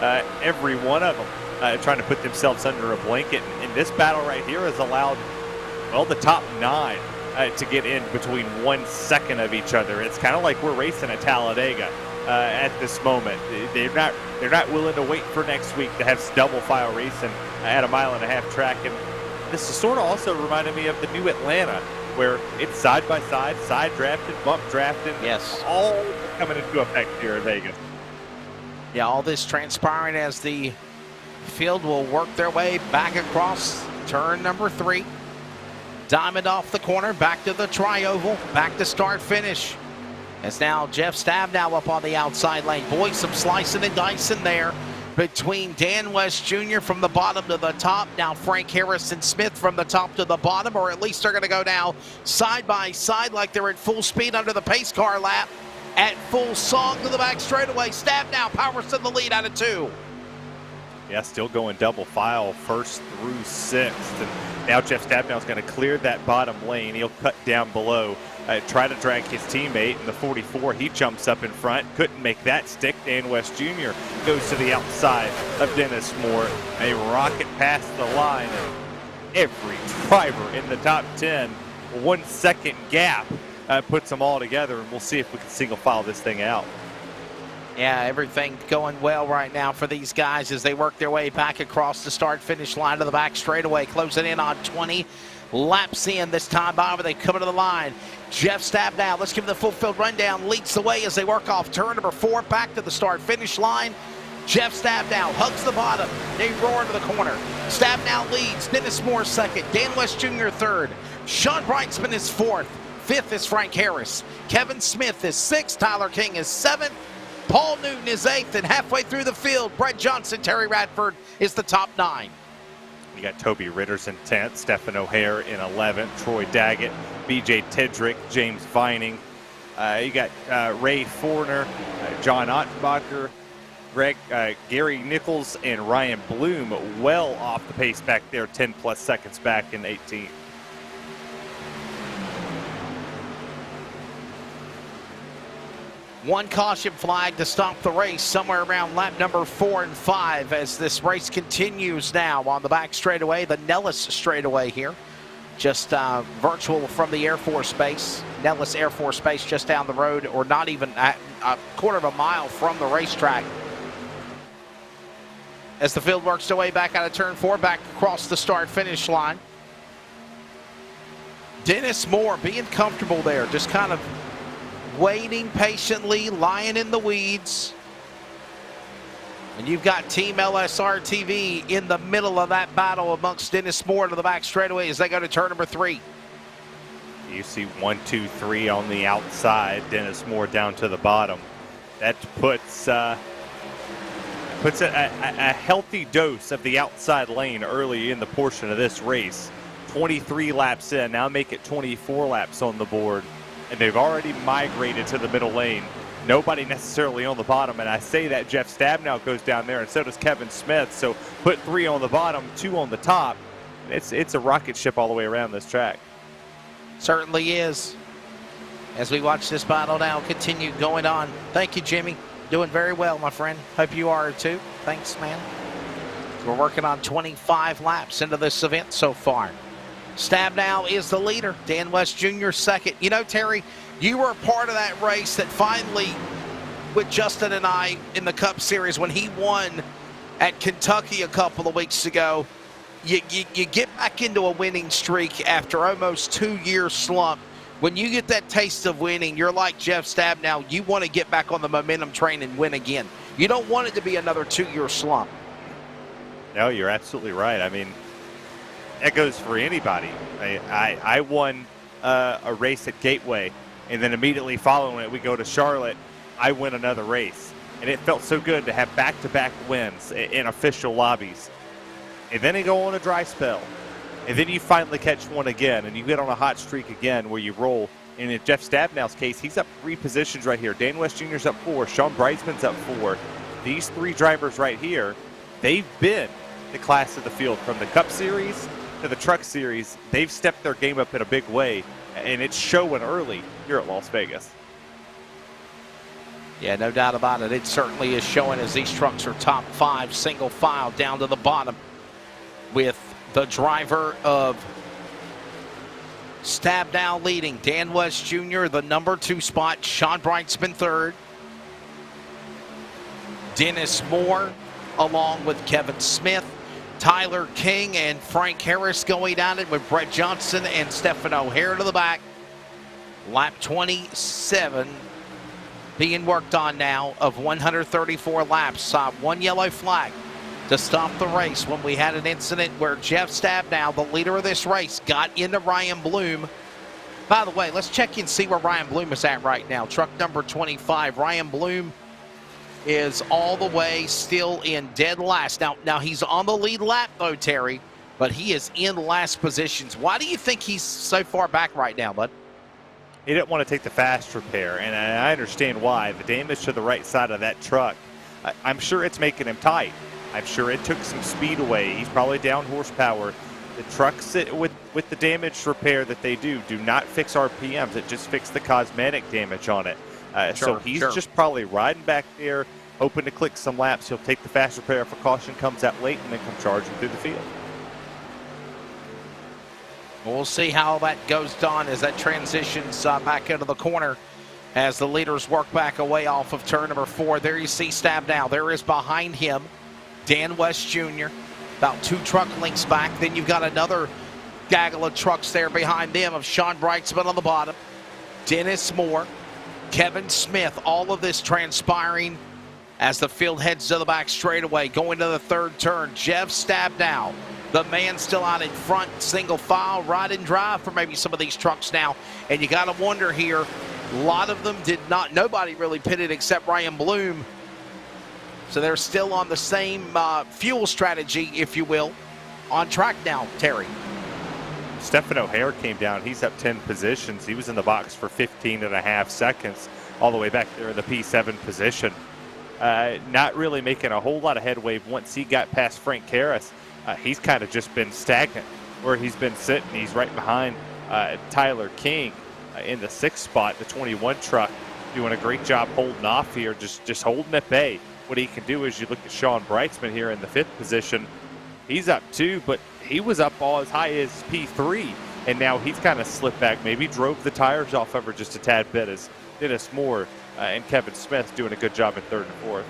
As every one of them trying to put themselves under a blanket. And this battle right here has allowed, well, the top 9 to get in between 1 second of each other. It's kind of like we're racing at Talladega at this moment. They're not willing to wait for next week to have double file racing at a 1.5 mile track. And this is sort of also reminded me of the new Atlanta, where it's side by side, side drafted, bump drafted. Yes. All coming into effect here in Vegas. Yeah, all this transpiring as the field will work their way back across turn number 3. Diamond off the corner, back to the tri-oval, back to start finish. As now Jeff Stabnow up on the outside lane. Boy, some slicing and dicing there between Dan West Jr. from the bottom to the top. Now Frank Harris and Smith from the top to the bottom, or at least they're going to go now side by side like they're at full speed under the pace car lap. At full song to the back straightaway. Stabnow powers to the lead out of 2. Yeah, still going double file, 1st through 6th. And now Jeff Stabnow is going to clear that bottom lane. He'll cut down below, try to drag his teammate in the 44. He jumps up in front, couldn't make that stick. Dan West Jr. goes to the outside of Dennis Moore. A rocket past the line. And every driver in the top 10, 1 second gap puts them all together, and we'll see if we can single file this thing out. Yeah, everything going well right now for these guys as they work their way back across the start-finish line to the back straightaway, closing in on 20 laps in this time. However, they come to the line. Jeff Stabnow, let's give them the full field rundown, leads the way as they work off turn number 4, back to the start-finish line. Jeff Stabnow hugs the bottom. They roar into the corner. Stabnow leads. Dennis Moore 2nd. Dan West Jr. 3rd. Sean Brightsman is 4th. 5th is Frank Harris. Kevin Smith is 6th. Tyler King is 7th. Paul Newton is 8th, and halfway through the field, Brett Johnson, Terry Radford is the top 9. You got Toby Ritters in 10th, Stephen O'Hare in 11th, Troy Daggett, BJ Tedrick, James Vining. You got Ray Forner, John Ottenbacher, Gary Nichols, and Ryan Bloom well off the pace back there, 10+ seconds back in 18th. One caution flag to stop the race somewhere around lap number 4 and 5 as this race continues now on the back straightaway, the Nellis straightaway here. Just virtual from the Air Force Base, Nellis Air Force Base just down the road, or not even a 1/4 mile from the racetrack. As the field works their way back out of turn 4, back across the start-finish line. Dennis Moore being comfortable there, just kind of waiting patiently, lying in the weeds. And you've got Team LSRTV in the middle of that battle amongst Dennis Moore to the back straightaway as they go to turn number 3. You see 1, 2, 3 on the outside. Dennis Moore down to the bottom. That puts a healthy dose of the outside lane early in the portion of this race. 23 laps in, now make it 24 laps on the board, and they've already migrated to the middle lane. Nobody necessarily on the bottom, and I say that Jeff Stabnow goes down there, and so does Kevin Smith. So put 3 on the bottom, 2 on the top. It's a rocket ship all the way around this track. Certainly is. As we watch this battle now continue going on. Thank you, Jimmy. Doing very well, my friend. Hope you are too. Thanks, man. We're working on 25 laps into this event so far. Stabnow is the leader. Dan West Jr. second. You know, Terry, you were a part of that race that finally, with Justin and I in the Cup Series, when he won at Kentucky a couple of weeks ago, you get back into a winning streak after almost 2-year slump. When you get that taste of winning, you're like Jeff Stabnow. You want to get back on the momentum train and win again. You don't want it to be another 2-year slump. No, you're absolutely right. I mean, that goes for anybody. I won a race at Gateway, and then immediately following it, we go to Charlotte. I win another race, and it felt so good to have back-to-back wins in official lobbies. And then you go on a dry spell, and then you finally catch one again, and you get on a hot streak again where you roll. And in Jeff Stabnow's case, he's up 3 positions right here. Dan West Jr.'s up 4. Sean Breitzman's up 4. These 3 drivers right here, they've been the class of the field from the Cup Series to the Truck Series. They've stepped their game up in a big way, and it's showing early here at Las Vegas. Yeah, no doubt about it. It certainly is showing as these trucks are top 5 single file down to the bottom, with the driver of Stabnow leading. Dan West Jr., the number 2 spot. Sean Breitzman third. Dennis Moore along with Kevin Smith. Tyler King and Frank Harris going at it with Brett Johnson and Stephen O'Hare to the back. Lap 27 being worked on now of 134 laps. Saw 1 yellow flag to stop the race when we had an incident where Jeff Stabnow, the leader of this race, got into Ryan Bloom. By the way, let's check and see where Ryan Bloom is at right now. Truck number 25. Ryan Bloom is all the way still in dead last. Now he's on the lead lap though, Terry, but he is in last positions. Why do you think he's so far back right now, bud? He didn't want to take the fast repair, and I understand why. The damage to the right side of that truck, I'm sure it's making him tight. I'm sure it took some speed away. He's probably down horsepower. The trucks with the damage repair that they do not fix RPMs. It just fixes the cosmetic damage on it. So he's just probably riding back there, hoping to click some laps. He'll take the fast repair if a caution comes out late and then come charging through the field. We'll see how that goes, Don, as that transitions back into the corner as the leaders work back away off of turn number 4. There you see Stabnow. There is behind him Dan West Jr., about 2 truck lengths back. Then you've got another gaggle of trucks there behind them of Sean Breitzman on the bottom, Dennis Moore, Kevin Smith. All of this transpiring as the field heads to the back straightaway, going to the 3rd turn. Jeff Stabnow, the man still out in front, single file, ride and drive for maybe some of these trucks now. And you got to wonder here, a lot of them did not, nobody really pitted except Ryan Bloom. So they're still on the same fuel strategy, if you will, on track now, Terry. Stephen O'Hare came down. He's up 10 positions. He was in the box for 15.5 seconds, all the way back there in the P7 position. Not really making a whole lot of headway once he got past Frank Harris. He's kind of just been stagnant where he's been sitting. He's right behind Tyler King in the 6th spot, the 21 truck, doing a great job holding off here, just holding at bay. What he can do is you look at Sean Breitzman here in the 5th position. He's up 2, but he was up all as high as P3, and now he's kind of slipped back, maybe drove the tires off ever just a tad bit, as Dennis Moore and Kevin Smith doing a good job in 3rd and 4th.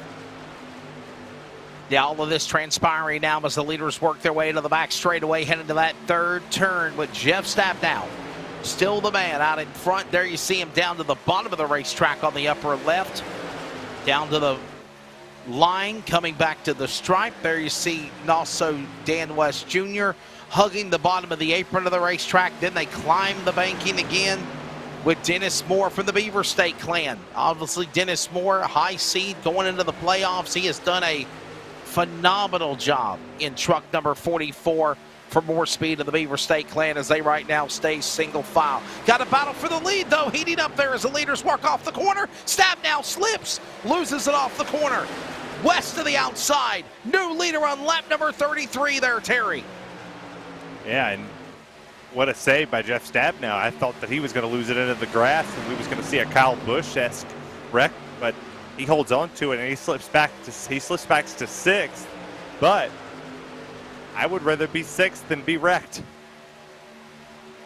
Yeah, all of this transpiring now as the leaders work their way to the back straightaway, heading to that 3rd turn with Jeff Stabnow. Still the man out in front. There you see him down to the bottom of the racetrack on the upper left. Down to the line, coming back to the stripe. There you see also Dan West Jr. hugging the bottom of the apron of the racetrack. Then they climb the banking again with Dennis Moore from the Beaver State clan. Obviously, Dennis Moore, a high seed going into the playoffs. He has done a phenomenal job in truck number 44 for more speed of the Beaver State clan as they right now stay single file. Got a battle for the lead, though, heating up there as the leaders work off the corner. Stab now slips, loses it off the corner. West to the outside. New leader on lap number 33 there, Terry. Yeah, and what a save by Jeff Stabnow. I thought that he was going to lose it into the grass and we was going to see a Kyle Busch-esque wreck, but he holds on to it and he slips back to 6th. But I would rather be 6th than be wrecked.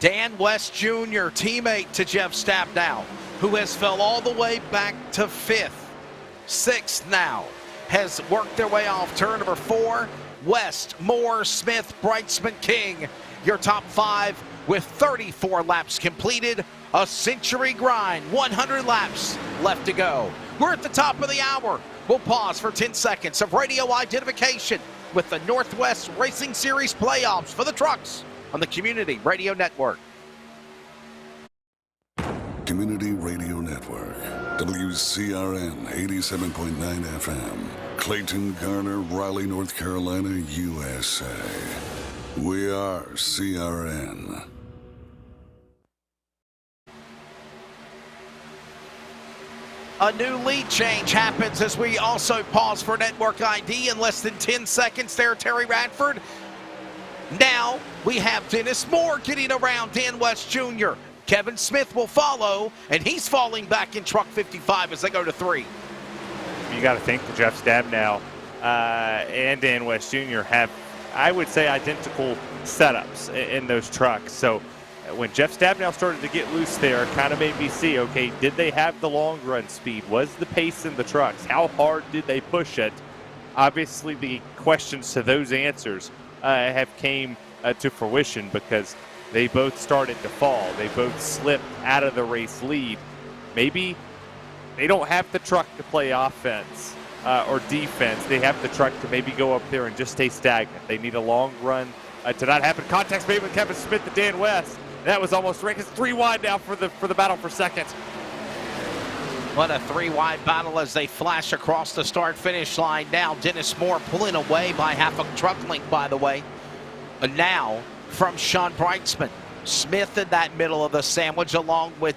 Dan West Jr., teammate to Jeff Stabnow, who has fell all the way back to 5th. 6th now, has worked their way off turn number 4. West, Moore, Smith, Brightsman, King. Your top 5 with 34 laps completed. A century grind, 100 laps left to go. We're at the top of the hour. We'll pause for 10 seconds of radio identification with the Northwest Racing Series playoffs for the trucks on the Community Radio Network. Community Radio Network, WCRN 87.9 FM, Clayton, Garner, Raleigh, North Carolina, USA. We are CRN. A new lead change happens as we also pause for network ID in less than 10 seconds there, Terry Radford. Now we have Dennis Moore getting around Dan West Jr. Kevin Smith will follow, and he's falling back in truck 55 as they go to 3. You got to think that Jeff Stabnow and Dan West Jr. have, I would say, identical setups in those trucks. So when Jeff Stabnow started to get loose there, it kind of made me see, okay, did they have the long run speed? Was the pace in the trucks? How hard did they push it? Obviously, the questions to those answers have came to fruition because they both started to fall. They both slipped out of the race lead. Maybe they don't have the truck to play offense or defense. They have the truck to maybe go up there and just stay stagnant. They need a long run to not happen. Contact made with Kevin Smith and Dan West. That was almost right. It's 3 wide now for the battle for second. What a 3-wide battle as they flash across the start-finish line. Now Dennis Moore pulling away by half a truck length, by the way. And now from Sean Brightsman. Smith in that middle of the sandwich along with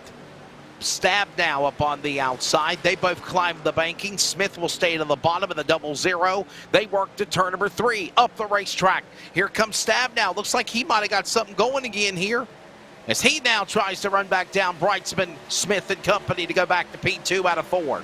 Stabnow up on the outside. They both climbed the banking. Smith will stay to the bottom of the 00. They work to turn number 3 up the racetrack. Here comes Stabnow. Looks like he might have got something going again here, as he now tries to run back down Brightsman, Smith, and company to go back to P2 out of 4.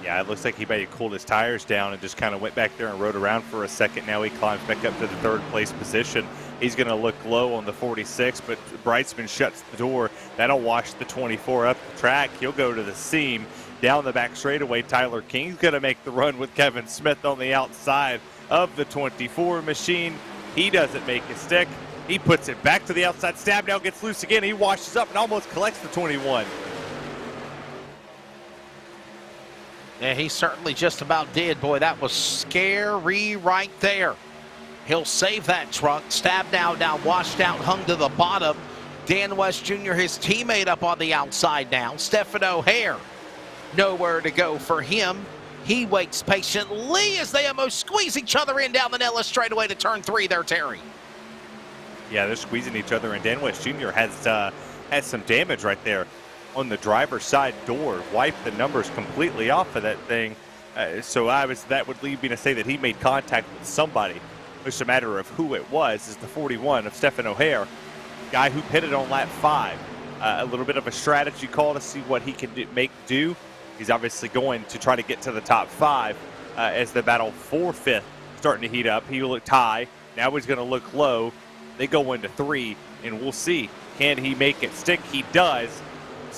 Yeah, it looks like he may have cooled his tires down and just kind of went back there and rode around for a second. Now he climbs back up to the 3rd place position. He's going to look low on the 46, but Brightsman shuts the door. That'll wash the 24 up the track. He'll go to the seam. Down the back straightaway, Tyler King's going to make the run with Kevin Smith on the outside of the 24 machine. He doesn't make it stick. He puts it back to the outside. Stabnow gets loose again. He washes up and almost collects the 21. Yeah, he certainly just about did. Boy, that was scary right there. He'll save that truck. Stabnow now washed out, hung to the bottom. Dan West Jr., his teammate, up on the outside now. Stephen O'Hare, nowhere to go for him. He waits patiently as they almost squeeze each other in down the Nellis straightaway to turn 3 there, Terry. Yeah, they're squeezing each other, and Dan West Jr. has some damage right there on the driver's side door. Wiped the numbers completely off of that thing. So that would lead me to say that he made contact with somebody. It's a matter of who it was. Is the 41 of Stephen O'Hare, guy who pitted on lap 5. A little bit of a strategy call to see what he can do. He's obviously going to try to get to the top 5 as the battle for 5th starting to heat up. He will look high. Now he's going to look low. They go into 3, and we'll see. Can he make it stick? He does.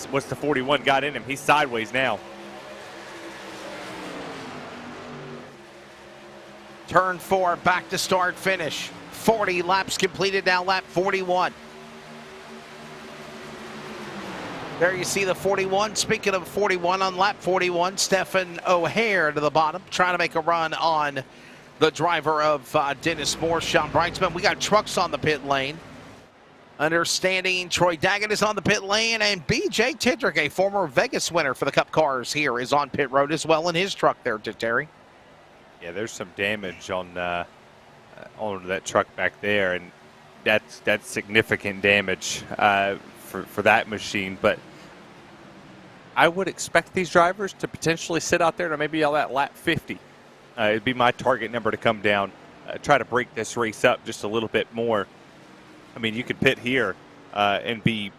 What's the 41 got in him? He's sideways now. Turn 4, back to start finish. 40 laps completed, now lap 41. There you see the 41. Speaking of 41, on lap 41, Stephen O'Hare to the bottom, trying to make a run on the driver of Dennis Moore, Sean Brightsman. We got trucks on the pit lane. Understanding Troy Daggett is on the pit lane, and B.J. Tidrick, a former Vegas winner for the Cup cars here, is on pit road as well in his truck there, Terry. Yeah, there's some damage on that truck back there, and that's significant damage for that machine. But I would expect these drivers to potentially sit out there to maybe yell at lap 50. It'd be my target number to come down, try to break this race up just a little bit more. I mean, you could pit here and be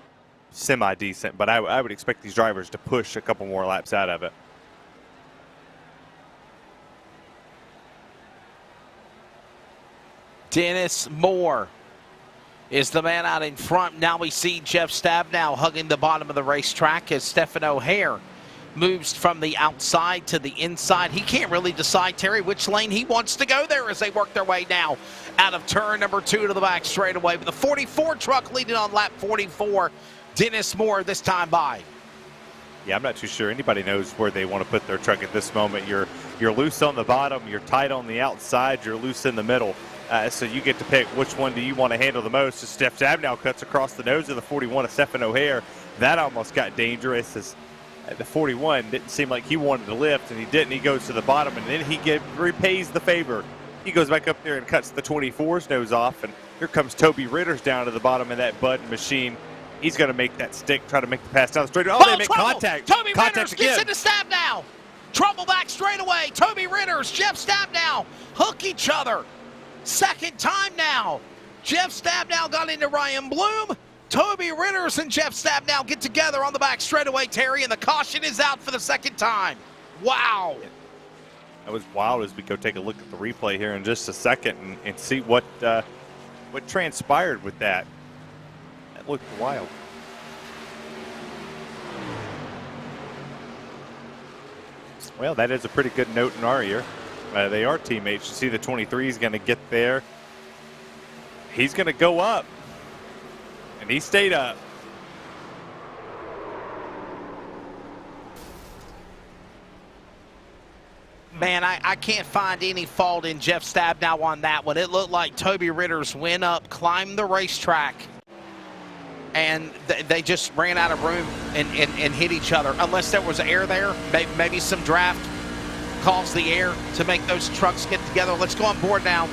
semi-decent, but I would expect these drivers to push a couple more laps out of it. Dennis Moore is the man out in front. Now we see Jeff Stabnow hugging the bottom of the racetrack as Stephen O'Hare moves from the outside to the inside. He can't really decide, Terry, which lane he wants to go there as they work their way now out of turn number 2 to the back straightaway. With the 44 truck leading on lap 44, Dennis Moore this time by. Yeah, I'm not too sure anybody knows where they want to put their truck at this moment. You're loose on the bottom, you're tight on the outside, you're loose in the middle. So you get to pick which one do you want to handle the most. As Steph Stabnow cuts across the nose of the 41 of Stephen O'Hare. That almost got dangerous as the 41 didn't seem like he wanted to lift, and he didn't. He goes to the bottom, and then he repays the favor. He goes back up there and cuts the 24's nose off, and here comes Toby Ritters down to the bottom of that Bud machine. He's going to make that stick, try to make the pass down the straight. Oh, they make contact. Toby Contact Ritters again. gets into Stabnow. Trouble back straightaway. Toby Ritters, Jeff Stabnow hook each other. Second time now. Jeff Stabnow got into Ryan Bloom. Toby Ritters and Jeff Stabnow get together on the back straightaway, Terry, and the caution is out for the second time. Wow. That was wild as we go take a look at the replay here in just a second and see what transpired with that. That looked wild. Well, that is a pretty good note in our ear. They are teammates. You see the 23 is going to get there. He's going to go up. And he stayed up. Man, I can't find any fault in Jeff Stabnow on that one. It looked like Toby Ritters went up, climbed the racetrack, and they just ran out of room and hit each other. Unless there was air there, maybe some draft caused the air to make those trucks get together. Let's go on board now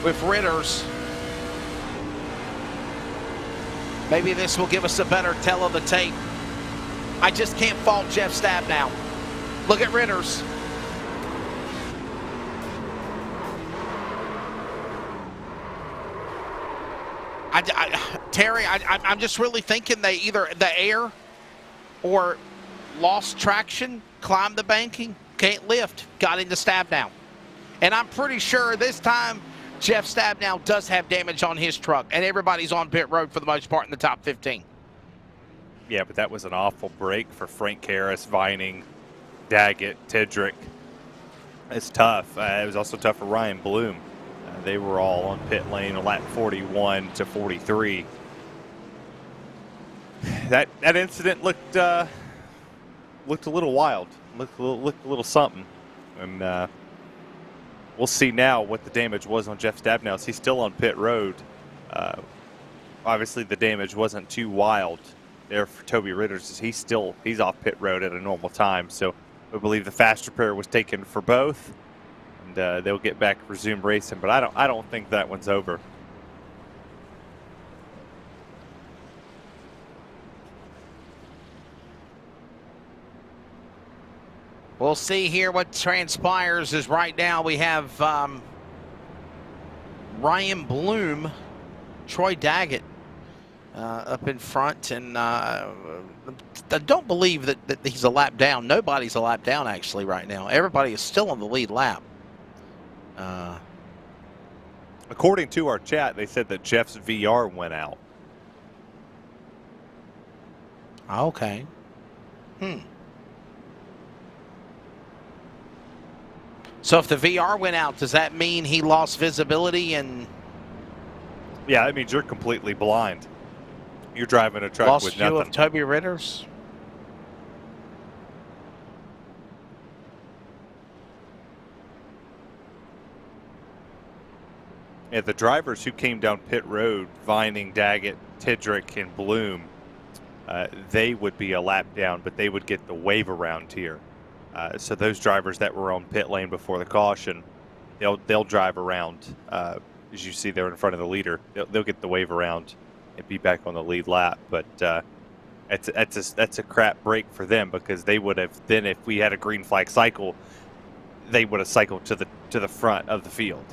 with Ritters. Maybe this will give us a better tell of the tape. I just can't fault Jeff Stabnow. Look at Ritters. Terry, I'm just really thinking they either the air or lost traction, climbed the banking, can't lift, got into Stabnow. And I'm pretty sure this time Jeff Stabnow does have damage on his truck, and everybody's on pit road for the most part in the top 15. Yeah, but that was an awful break for Frank Harris, Vining, Daggett, Tidrick. It's tough. It was also tough for Ryan Bloom. They were all on pit lane on lap 41 to 43. That incident looked a little wild. Looked a little something. And we'll see now what the damage was on Jeff Stabnow. He's still on pit road. Obviously, the damage wasn't too wild there for Toby Ritters. He's off pit road at a normal time. So we believe the fast repair was taken for both. And they'll get back, resume racing, but I don't think that one's over. We'll see here what transpires. Is right now we have Ryan Bloom, Troy Daggett up in front, and I don't believe that he's a lap down. Nobody's a lap down actually right now. Everybody is still on the lead lap. According to our chat, they said that Jeff's VR went out. Okay. So if the VR went out, does that mean he lost visibility and? Yeah, that means you're completely blind. You're driving a truck lost with view nothing. Of Toby Ritters? Yeah, the drivers who came down pit road, Vining, Daggett, Tidrick, and Bloom, they would be a lap down, but they would get the wave around here. So those drivers that were on pit lane before the caution, they'll drive around. As you see there in front of the leader, they'll get the wave around and be back on the lead lap. But that's a crap break for them, because they would have then, if we had a green flag cycle, they would have cycled to the front of the field.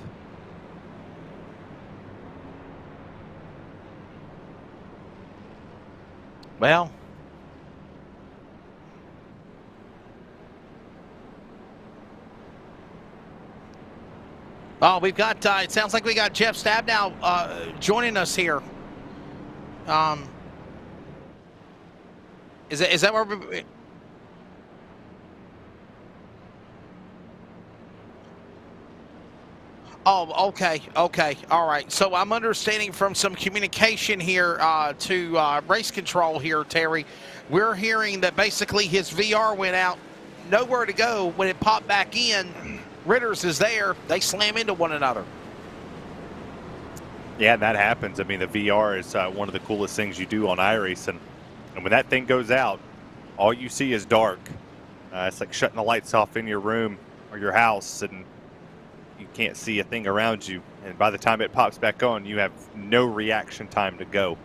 Well, oh, we've got, it sounds like we got Jeff Stabnow joining us here. Is that where we... Oh, okay, all right. So I'm understanding from some communication here to race control here, Terry. We're hearing that basically his VR went out, nowhere to go. When it popped back in, Ritter's is there. They slam into one another. Yeah, that happens. I mean, the VR is one of the coolest things you do on iRacing. And when that thing goes out, all you see is dark. It's like shutting the lights off in your room or your house, and you can't see a thing around you. And by the time it pops back on, you have no reaction time to go.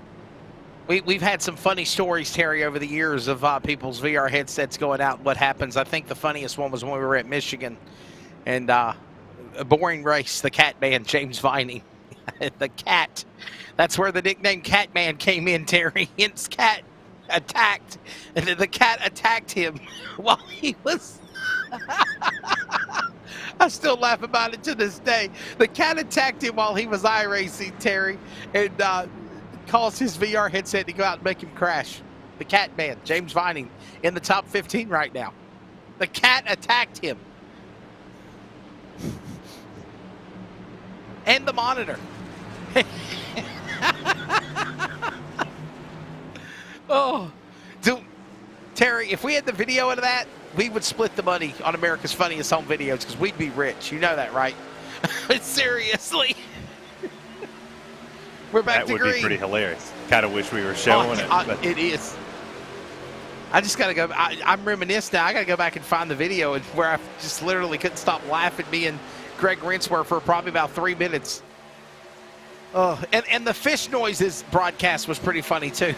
We've had some funny stories, Terry, over the years of people's VR headsets going out and what happens. I think the funniest one was when we were at Michigan, and a boring race, the Cat Man, James Vining. The Cat. That's where the nickname Cat Man came in, Terry. Hence Cat attacked. And the Cat attacked him while he was... I still laugh about it to this day. The Cat attacked him while he was iRacing, Terry, and caused his VR headset to go out and make him crash. The Cat Man, James Vining, in the top 15 right now. The Cat attacked him. And the monitor. Oh, Terry, if we had the video of that, we would split the money on America's Funniest Home Videos, because we'd be rich. You know that, right? Seriously. We're back to green. That would be pretty hilarious. Kind of wish we were showing it. But it is. I just got to go. I'm reminiscing now. I got to go back and find the video where I just literally couldn't stop laughing. Me and Greg Rinswer for probably about 3 minutes. Oh, and the fish noises broadcast was pretty funny, too.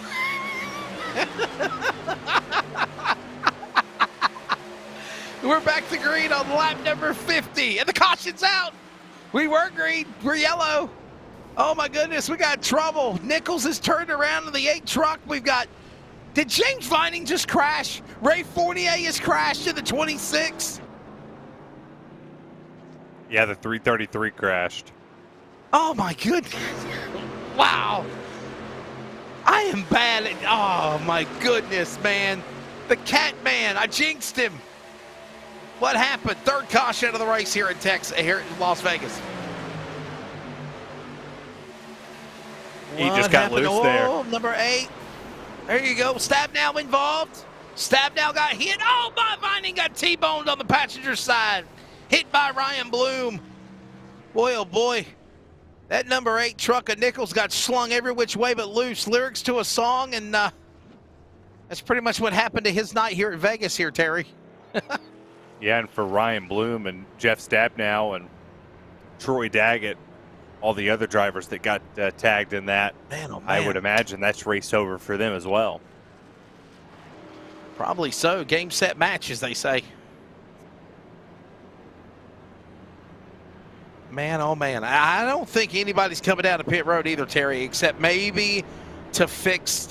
We're back to green on lap number 50, and the caution's out. We were green, we're yellow. Oh my goodness, we got trouble. Nichols has turned around in the 8 truck. We've got, did James Vining just crash? Ray Fournier has crashed in the 26. Yeah, the 333 crashed. Oh my goodness. Wow. I am bad at, oh my goodness, man. The Cat Man, I jinxed him. What happened? Third caution of the race here in Texas, here in Las Vegas. He just got loose there. Number 8. There you go. Stabnow involved. Stabnow got hit. Oh, my Vining got T-boned on the passenger side. Hit by Ryan Bloom. Boy, oh boy. That number 8 truck of Nichols got slung every which way but loose. Lyrics to a song, and that's pretty much what happened to his night here at Vegas here, Terry. Yeah, and for Ryan Bloom and Jeff Stabnow and Troy Daggett, all the other drivers that got tagged in that, man, oh man, I would imagine that's race over for them as well. Probably so. Game, set, match, as they say. Man, oh man. I don't think anybody's coming down to pit road either, Terry, except maybe to fix,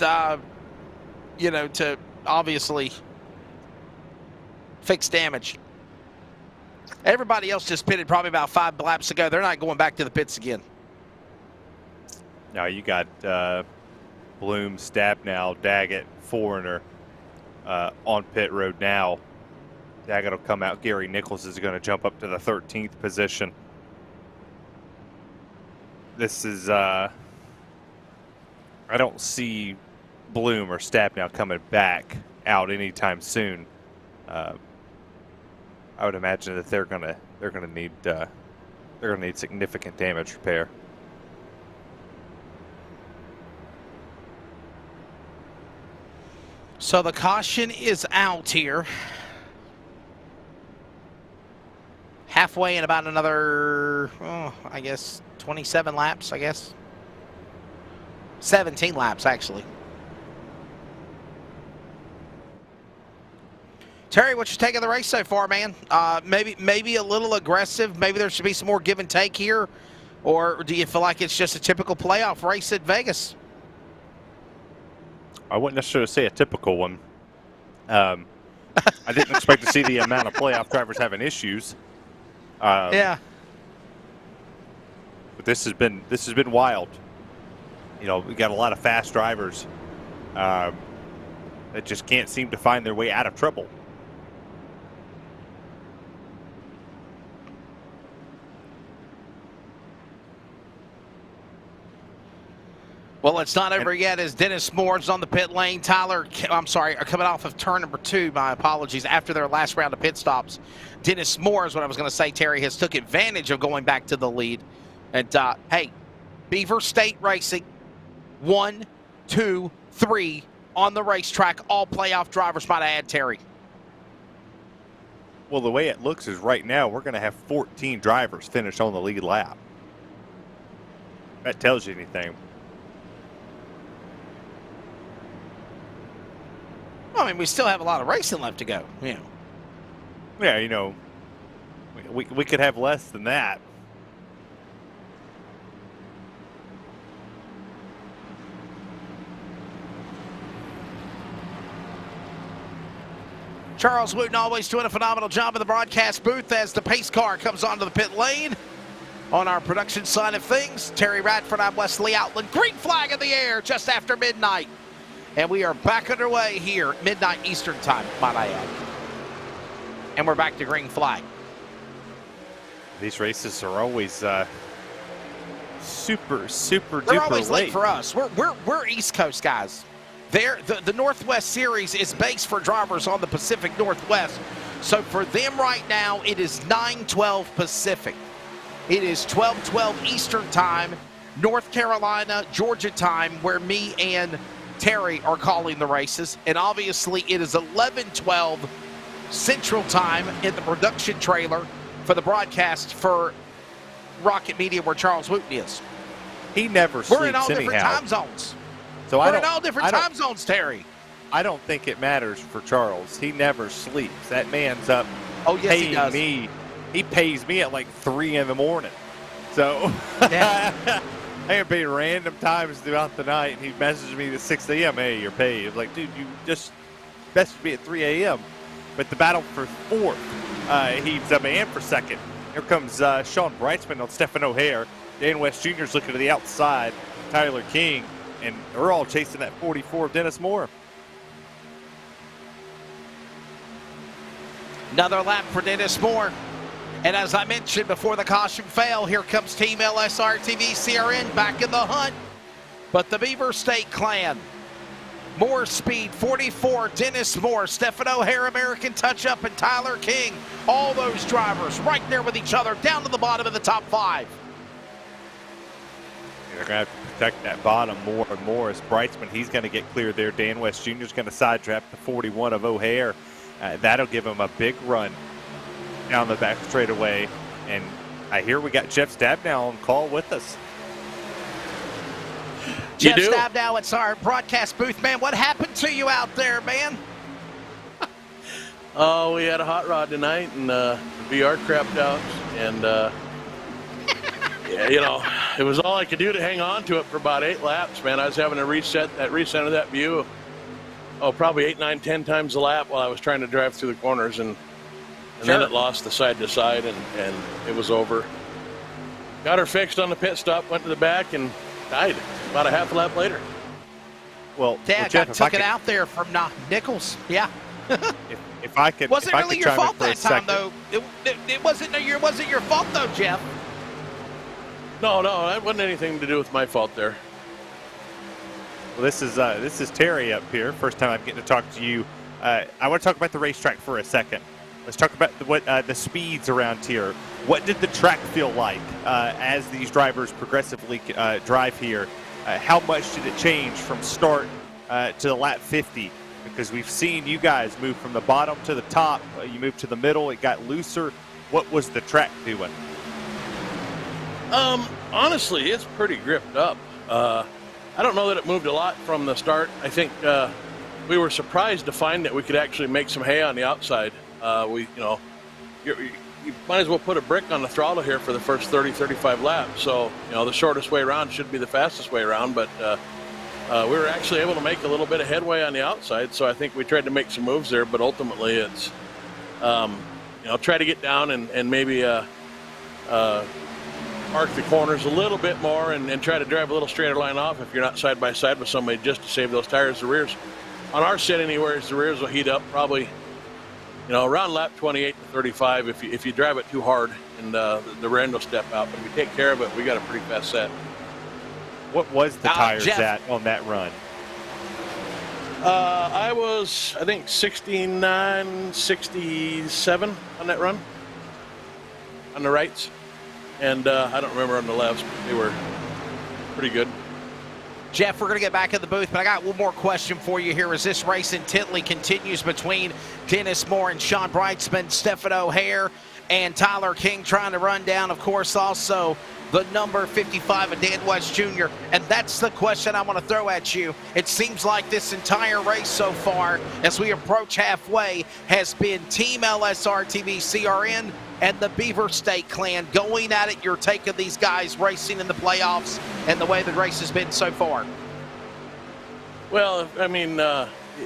you know, to obviously fix damage. Everybody else just pitted probably about 5 laps ago. They're not going back to the pits again. Now you got Bloom, Stabnow, Daggett, Foreigner on pit road now. Daggett will come out. Gary Nichols is going to jump up to the 13th position. This is, I don't see Bloom or Stabnow coming back out anytime soon. I would imagine that they're gonna need significant damage repair. So the caution is out here. Halfway in about another, I guess, 27 laps, I guess. 17 laps, actually. Terry, what you take of the race so far, man? Maybe a little aggressive. Maybe there should be some more give and take here. Or do you feel like it's just a typical playoff race at Vegas? I wouldn't necessarily say a typical one. I didn't expect to see the amount of playoff drivers having issues. Yeah. But this has been wild. You know, we got a lot of fast drivers that just can't seem to find their way out of trouble. Well, it's not over yet as Dennis Moore's on the pit lane. Tyler, I'm sorry, coming off of turn number 2, my apologies, after their last round of pit stops. Dennis Moore is what I was going to say, Terry, has took advantage of going back to the lead. And, hey, Beaver State Racing, 1, 2, 3 on the racetrack, all playoff drivers, might I add, Terry. Well, the way it looks is right now we're going to have 14 drivers finish on the lead lap. That tells you anything. Well, I mean, we still have a lot of racing left to go, you know. Yeah, you know, we could have less than that. Charles Wooten always doing a phenomenal job in the broadcast booth as the pace car comes onto the pit lane. On our production side of things, Terry Radford, I'm Wesley Outland. Green flag in the air just after midnight. And we are back underway here at midnight Eastern time, might I add. And we're back to green flag. These races are always super They're duper always late late for us. We're East Coast guys. The Northwest Series is based for drivers on the Pacific Northwest. So for them right now, it is 9:12 Pacific. It is 12:12 Eastern time, North Carolina, Georgia time, where me and Terry are calling the races. And obviously it is 11:12 Central time in the production trailer for the broadcast for Rocket Media where Charles Wooten is. He never sleeps We're in all anyhow. different time zones. So We're in all different time zones, Terry. I don't think it matters for Charles. He never sleeps. That man's up He does. me. He pays me at like 3 in the morning. So Yeah. there be random times throughout the night, and he messages me at 6 a.m. Hey, you're paid. I'm like, dude, you just messaged me at 3 a.m. But the battle for fourth, he's a man for second. Here comes Sean Brightsman on Stephen O'Hare. Dan West Jr. is looking to the outside. Tyler King, and they're all chasing that 44 of Dennis Moore. Another lap for Dennis Moore. And as I mentioned before the caution fail, here comes Team LSRTV CRN back in the hunt. But the Beaver State clan, Moore Speed, 44, Dennis Moore, Stephen O'Hare, American Touch-Up, and Tyler King. All those drivers right there with each other down to the bottom of the top 5. They're going to have to protect that bottom more and more as Brightsman, he's going to get clear there. Dan West Jr. is going to side trap the 41 of O'Hare. That'll give him a big run down the back straightaway. And I hear we got Jeff Stabnow on call with us. Jeff Stabnow, it's our broadcast booth, man. What happened to you out there, man? Oh, we had a hot rod tonight, and the VR crapped out, and yeah, you know, it was all I could do to hang on to it for about 8 laps, man. I was having to recenter that view, probably 8, 9, 10 times a lap while I was trying to drive through the corners, and then it lost the side to side, and it was over. Got her fixed on the pit stop, went to the back, and died about a half a lap later. Well, Dad Jeff, took it out there from Nichols. Yeah. if I could, wasn't really your fault that time, though. It wasn't your fault, though, Jeff. No, that wasn't anything to do with my fault there. Well, this is Terry up here. First time I'm getting to talk to you. I want to talk about the racetrack for a second. Let's talk about the speeds around here. What did the track feel like as these drivers progressively drive here? How much did it change from start to lap 50? Because we've seen you guys move from the bottom to the top. You moved to the middle. It got looser. What was the track doing? Honestly, it's pretty gripped up. I don't know that it moved a lot from the start. I think we were surprised to find that we could actually make some hay on the outside. You might as well put a brick on the throttle here for the first 30, 35 laps. So, the shortest way around should be the fastest way around. But we were actually able to make a little bit of headway on the outside. So I think we tried to make some moves there. But ultimately, it's, try to get down and maybe arc the corners a little bit more and try to drive a little straighter line off if you're not side by side with somebody, just to save those tires. The rears, on our set anyways, the rears will heat up probably, around lap 28 to 35 if you drive it too hard, and the rear end will step out. But if we take care of it, we got a pretty fast set. What was the tires Jeff, at on that run? I was, I think, 69, 67 on that run on the rights. And I don't remember on the lefts, but they were pretty good. Jeff, we're going to get back in the booth, but I got one more question for you here as this race intently continues between Dennis Moore and Sean Brightsman, Stephen O'Hare, and Tyler King trying to run down, of course, also the number 55 of Dan West Jr. And that's the question I want to throw at you. It seems like this entire race so far, as we approach halfway, has been Team LSRTV CRN and the Beaver State Clan going at it. Your take of these guys racing in the playoffs and the way the race has been so far? Well, I mean,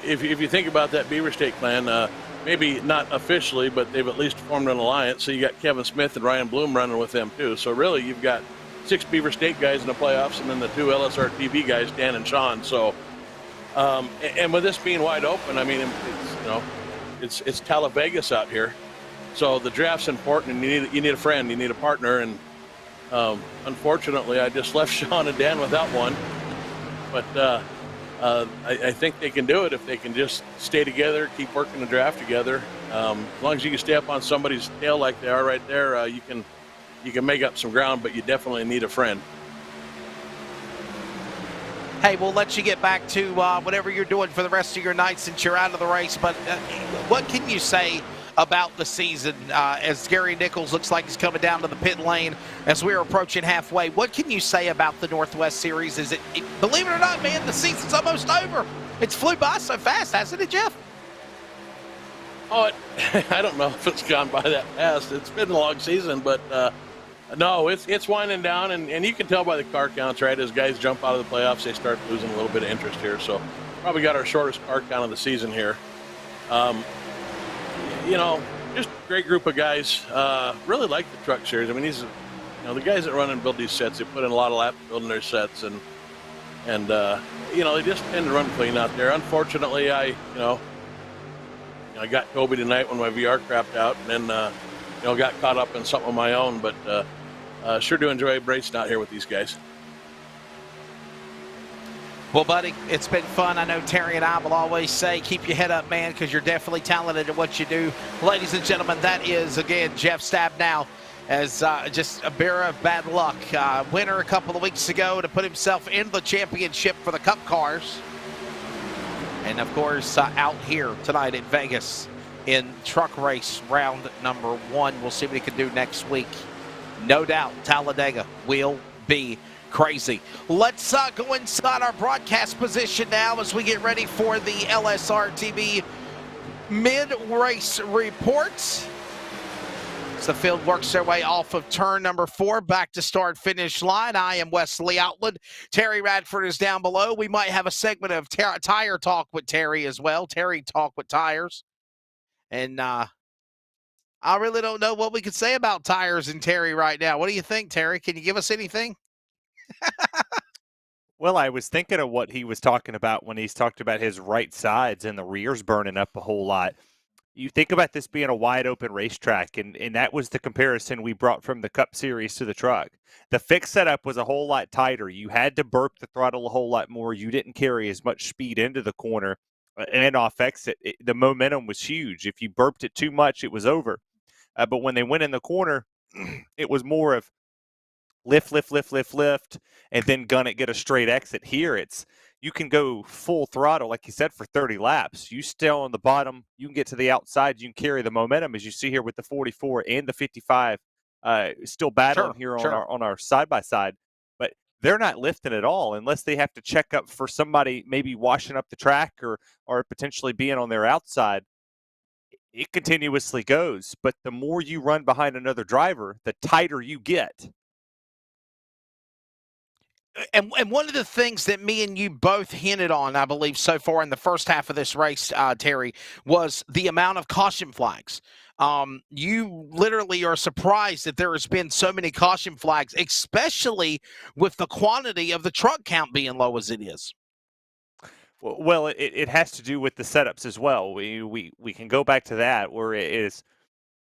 if you think about that Beaver State Clan, maybe not officially, but they've at least formed an alliance. So you got Kevin Smith and Ryan Bloom running with them too. So really, you've got 6 Beaver State guys in the playoffs, and then the 2 LSRTV guys, Dan and Sean. So, and with this being wide open, I mean, it's it's Talavegas out here. So the draft's important, and you need a friend, you need a partner, and unfortunately, I just left Sean and Dan without one. But I think they can do it if they can just stay together, keep working the draft together. As long as you can stay up on somebody's tail like they are right there, you can make up some ground, but you definitely need a friend. Hey, we'll let you get back to whatever you're doing for the rest of your night since you're out of the race, but what can you say about the season as Gary Nichols looks like he's coming down to the pit lane as we're approaching halfway? What can you say about the Northwest Series? Is it, believe it or not, man, the season's almost over. It's flew by so fast, hasn't it, Jeff? Oh, I don't know if it's gone by that fast. It's been a long season, but no, it's winding down, and you can tell by the car counts, right? As guys jump out of the playoffs, they start losing a little bit of interest here. So probably got our shortest car count of the season here. Just a great group of guys. Really like the truck series. I mean, these, the guys that run and build these sets, they put in a lot of laps building their sets, and they just tend to run clean out there. Unfortunately, I got Toby tonight when my VR crapped out, and then got caught up in something of my own. But sure do enjoy racing out here with these guys. Well, buddy, it's been fun. I know Terry and I will always say, keep your head up, man, because you're definitely talented at what you do. Ladies and gentlemen, that is, again, Jeff Stabnow, as just a bearer of bad luck. Winner a couple of weeks ago to put himself in the championship for the Cup cars. And, of course, out here tonight in Vegas in truck race round number 1. We'll see what he can do next week. No doubt, Talladega will be crazy. Let's go inside our broadcast position now as we get ready for the LSRTV mid-race reports. As the field works their way off of turn number 4 back to start-finish line. I am Wesley Outland. Terry Radford is down below. We might have a segment of tire talk with Terry as well. Terry talk with tires. And I really don't know what we could say about tires and Terry right now. What do you think, Terry? Can you give us anything? Well, I was thinking of what he was talking about when he's talked about his right sides and the rears burning up a whole lot. You think about this being a wide open racetrack, and that was the comparison we brought from the Cup Series to the truck. The fixed setup was a whole lot tighter. You had to burp the throttle a whole lot more. You didn't carry as much speed into the corner and off exit. The momentum was huge. If you burped it too much, it was over. But when they went in the corner, it was more of lift, and then gun it, get a straight exit. Here, it's you can go full throttle, like you said, for 30 laps. You stay on the bottom, you can get to the outside, you can carry the momentum, as you see here with the 44 and the 55 still battling here on our side-by-side. But they're not lifting at all unless they have to check up for somebody maybe washing up the track or potentially being on their outside. It continuously goes, but the more you run behind another driver, the tighter you get. And one of the things that me and you both hinted on, I believe, so far in the first half of this race, Terry, was the amount of caution flags. You literally are surprised that there has been so many caution flags, especially with the quantity of the truck count being low as it is. Well, it has to do with the setups as well. We can go back to that, where it is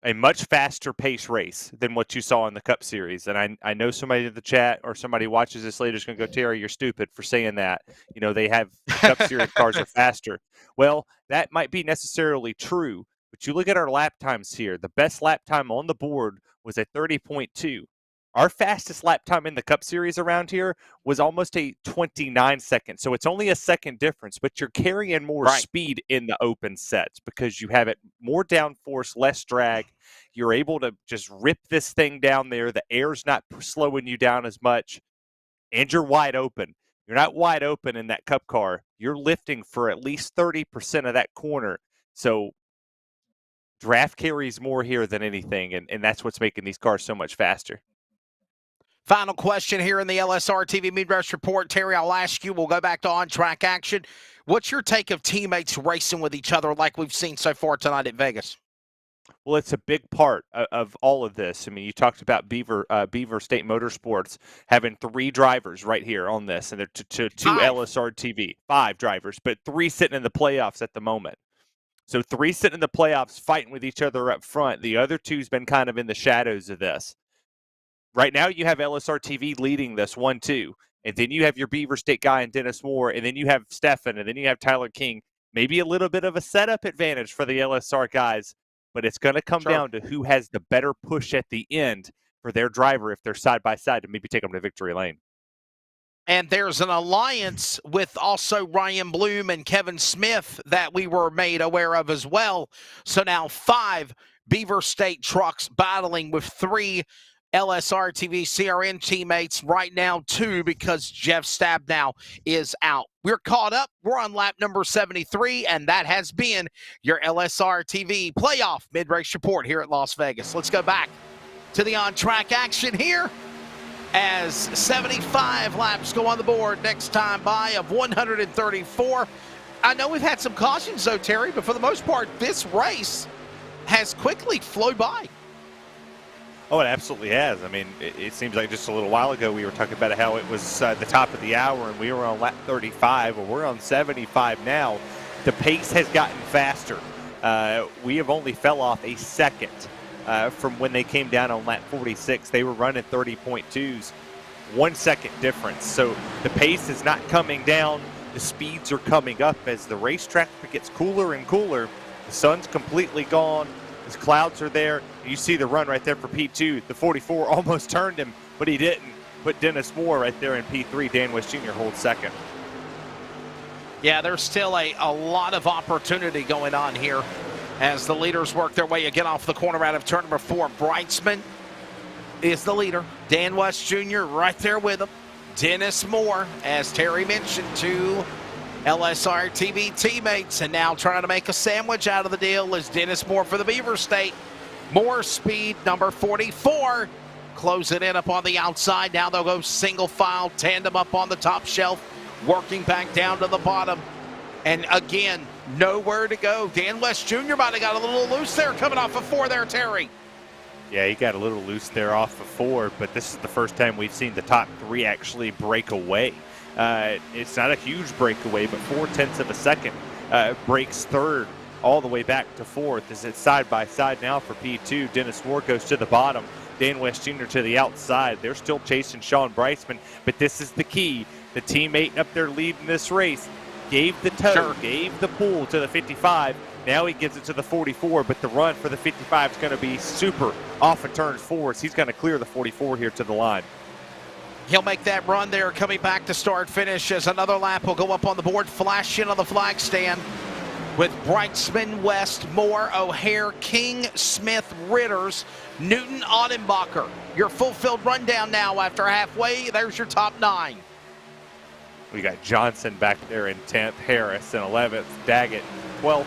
a much faster pace race than what you saw in the Cup Series. And I know somebody in the chat or somebody watches this later is going to go, Terry, you're stupid for saying that. You know, they have Cup Series cars are faster. Well, that might be necessarily true, but you look at our lap times here. The best lap time on the board was a 30.2. Our fastest lap time in the Cup Series around here was almost a 29 seconds. So it's only a second difference, but you're carrying more speed in the open sets because you have it more downforce, less drag. You're able to just rip this thing down there. The air's not slowing you down as much, and you're wide open. You're not wide open in that Cup car. You're lifting for at least 30% of that corner. So draft carries more here than anything, and that's what's making these cars so much faster. Final question here in the LSRTV Midwest Report. Terry, I'll ask you, we'll go back to on-track action. What's your take of teammates racing with each other like we've seen so far tonight at Vegas? Well, it's a big part of all of this. I mean, you talked about Beaver State Motorsports having 3 drivers right here on this, and they're two LSRTV, 5 drivers, but 3 sitting in the playoffs at the moment. So 3 sitting in the playoffs fighting with each other up front. The other 2's been kind of in the shadows of this. Right now, you have LSRTV leading this 1-2, and then you have your Beaver State guy and Dennis Moore, and then you have Stefan, and then you have Tyler King. Maybe a little bit of a setup advantage for the LSR guys, but it's going to come down to who has the better push at the end for their driver if they're side by side to maybe take them to victory lane. And there's an alliance with also Ryan Bloom and Kevin Smith that we were made aware of as well. So now 5 Beaver State trucks battling with 3 LSRTV CRN teammates. Right now 2 because Jeff Stabnow is out. We're caught up. We're on lap number 73, and that has been your LSRTV playoff mid-race report here at Las Vegas. Let's go back to the on-track action here as 75 laps go on the board. Next time by of 134. I know we've had some cautions though, Terry, but for the most part, this race has quickly flown by. Oh, it absolutely has. I mean, it seems like just a little while ago we were talking about how it was the top of the hour and we were on lap 35. Well, we're on 75 now. The pace has gotten faster. We have only fell off a second from when they came down on lap 46. They were running 30.2s, 1 second difference. So the pace is not coming down. The speeds are coming up as the racetrack gets cooler and cooler. The sun's completely gone. His clouds are there. You see the run right there for P2. The 44 almost turned him, but he didn't. Put Dennis Moore right there in P3. Dan West Jr. holds second. Yeah, there's still a lot of opportunity going on here as the leaders work their way again off the corner out of turn number 4. Brightsman is the leader. Dan West Jr. right there with him. Dennis Moore, as Terry mentioned, 2 LSRTV teammates, and now trying to make a sandwich out of the deal is Dennis Moore for the Beaver State. More speed, number 44. Close it in up on the outside. Now they'll go single file, tandem up on the top shelf, working back down to the bottom. And again, nowhere to go. Dan West Jr. might have got a little loose there coming off of 4 there, Terry. Yeah, he got a little loose there off of 4, but this is the first time we've seen the top 3 actually break away. It's not a huge breakaway, but 0.4 of a second breaks 3rd all the way back to 4th. As it's side by side now for P2. Dennis Moore goes to the bottom. Dan West Jr. to the outside. They're still chasing Sean Brightsman, but this is the key. The teammate up there leading this race gave the toe, gave the pull to the 55. Now he gives it to the 44, but the run for the 55 is going to be super off of turns 4. So he's going to clear the 44 here to the line. He'll make that run there, coming back to start finish as another lap will go up on the board, flash in on the flag stand with Brightsman, West, Moore, O'Hare, King, Smith, Ritters, Newton, Audenbacher. Your full-filled rundown now after halfway. There's your top 9. We got Johnson back there in 10th, Harris in 11th, Daggett 12th.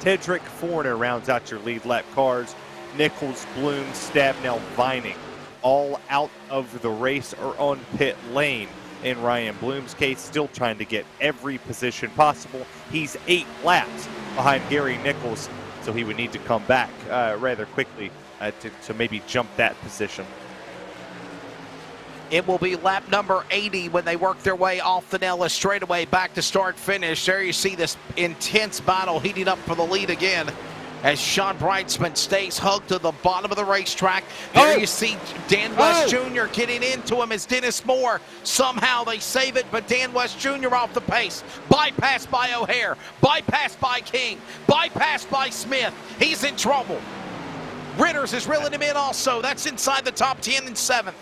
Tedrick Foreigner rounds out your lead lap cars. Nichols, Bloom, Stabnell, Vining, all out of the race or on pit lane. In Ryan Bloom's case, still trying to get every position possible. He's 8 laps behind Gary Nichols, so he would need to come back rather quickly to maybe jump that position. It will be lap number 80 when they work their way off the Nellis straightaway back to start finish. There you see this intense battle heating up for the lead again as Sean Brightsman stays hugged to the bottom of the racetrack. There you see Dan West Jr. getting into him as Dennis Moore. Somehow they save it, but Dan West Jr. off the pace. Bypassed by O'Hare, bypassed by King, bypassed by Smith. He's in trouble. Ritters is reeling him in also. That's inside the top 10 and 7th.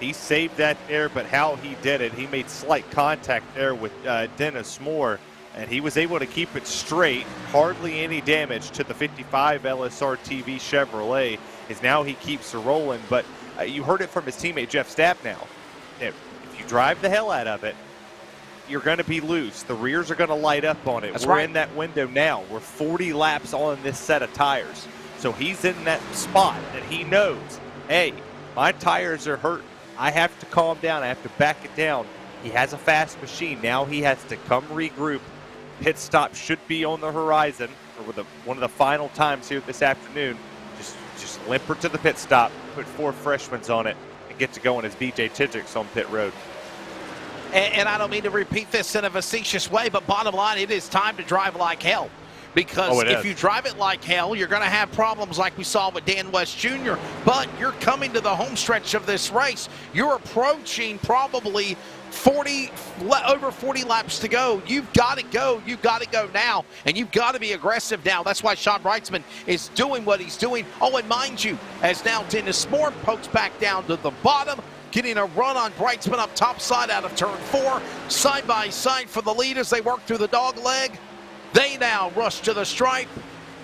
He saved that there, but how he did it, he made slight contact there with Dennis Moore, and he was able to keep it straight. Hardly any damage to the 55 LSRTV Chevrolet, as now he keeps rolling. But you heard it from his teammate Jeff Stabnell. If you drive the hell out of it, you're going to be loose. The rears are going to light up on it. We're in that window now. We're 40 laps on this set of tires. So he's in that spot that he knows, hey, my tires are hurt. I have to calm down. I have to back it down. He has a fast machine. Now he has to come regroup. Pit stop should be on the horizon for one of the final times here this afternoon. Just limper to the pit stop, put 4 freshmen on it, and get to going as BJ Tidrick's on pit road. And I don't mean to repeat this in a facetious way, but bottom line, it is time to drive like hell. Because if you drive it like hell, you're going to have problems like we saw with Dan West Jr. But you're coming to the home stretch of this race. You're approaching probably over 40 laps to go. You've got to go. You've got to go now. And you've got to be aggressive now. That's why Sean Brightsman is doing what he's doing. Oh, and mind you, as now Dennis Moore pokes back down to the bottom, getting a run on Brightsman up top side out of turn 4. Side by side for the lead as they work through the dog leg. They now rush to the stripe.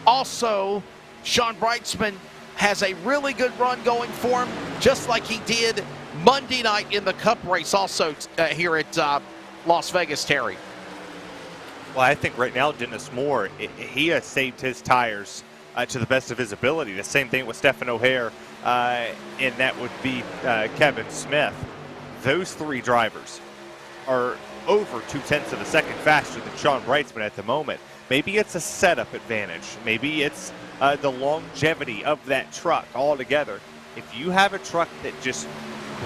Also, Sean Brightsman has a really good run going for him, just like he did Monday night in the Cup race also here at Las Vegas, Terry. Well, I think right now Dennis Moore, he has saved his tires to the best of his ability. The same thing with Stephen O'Hare, and that would be Kevin Smith. Those 3 drivers are over 0.2 of a second faster than Sean Brightsman at the moment. Maybe it's a setup advantage. Maybe it's the longevity of that truck altogether. If you have a truck that just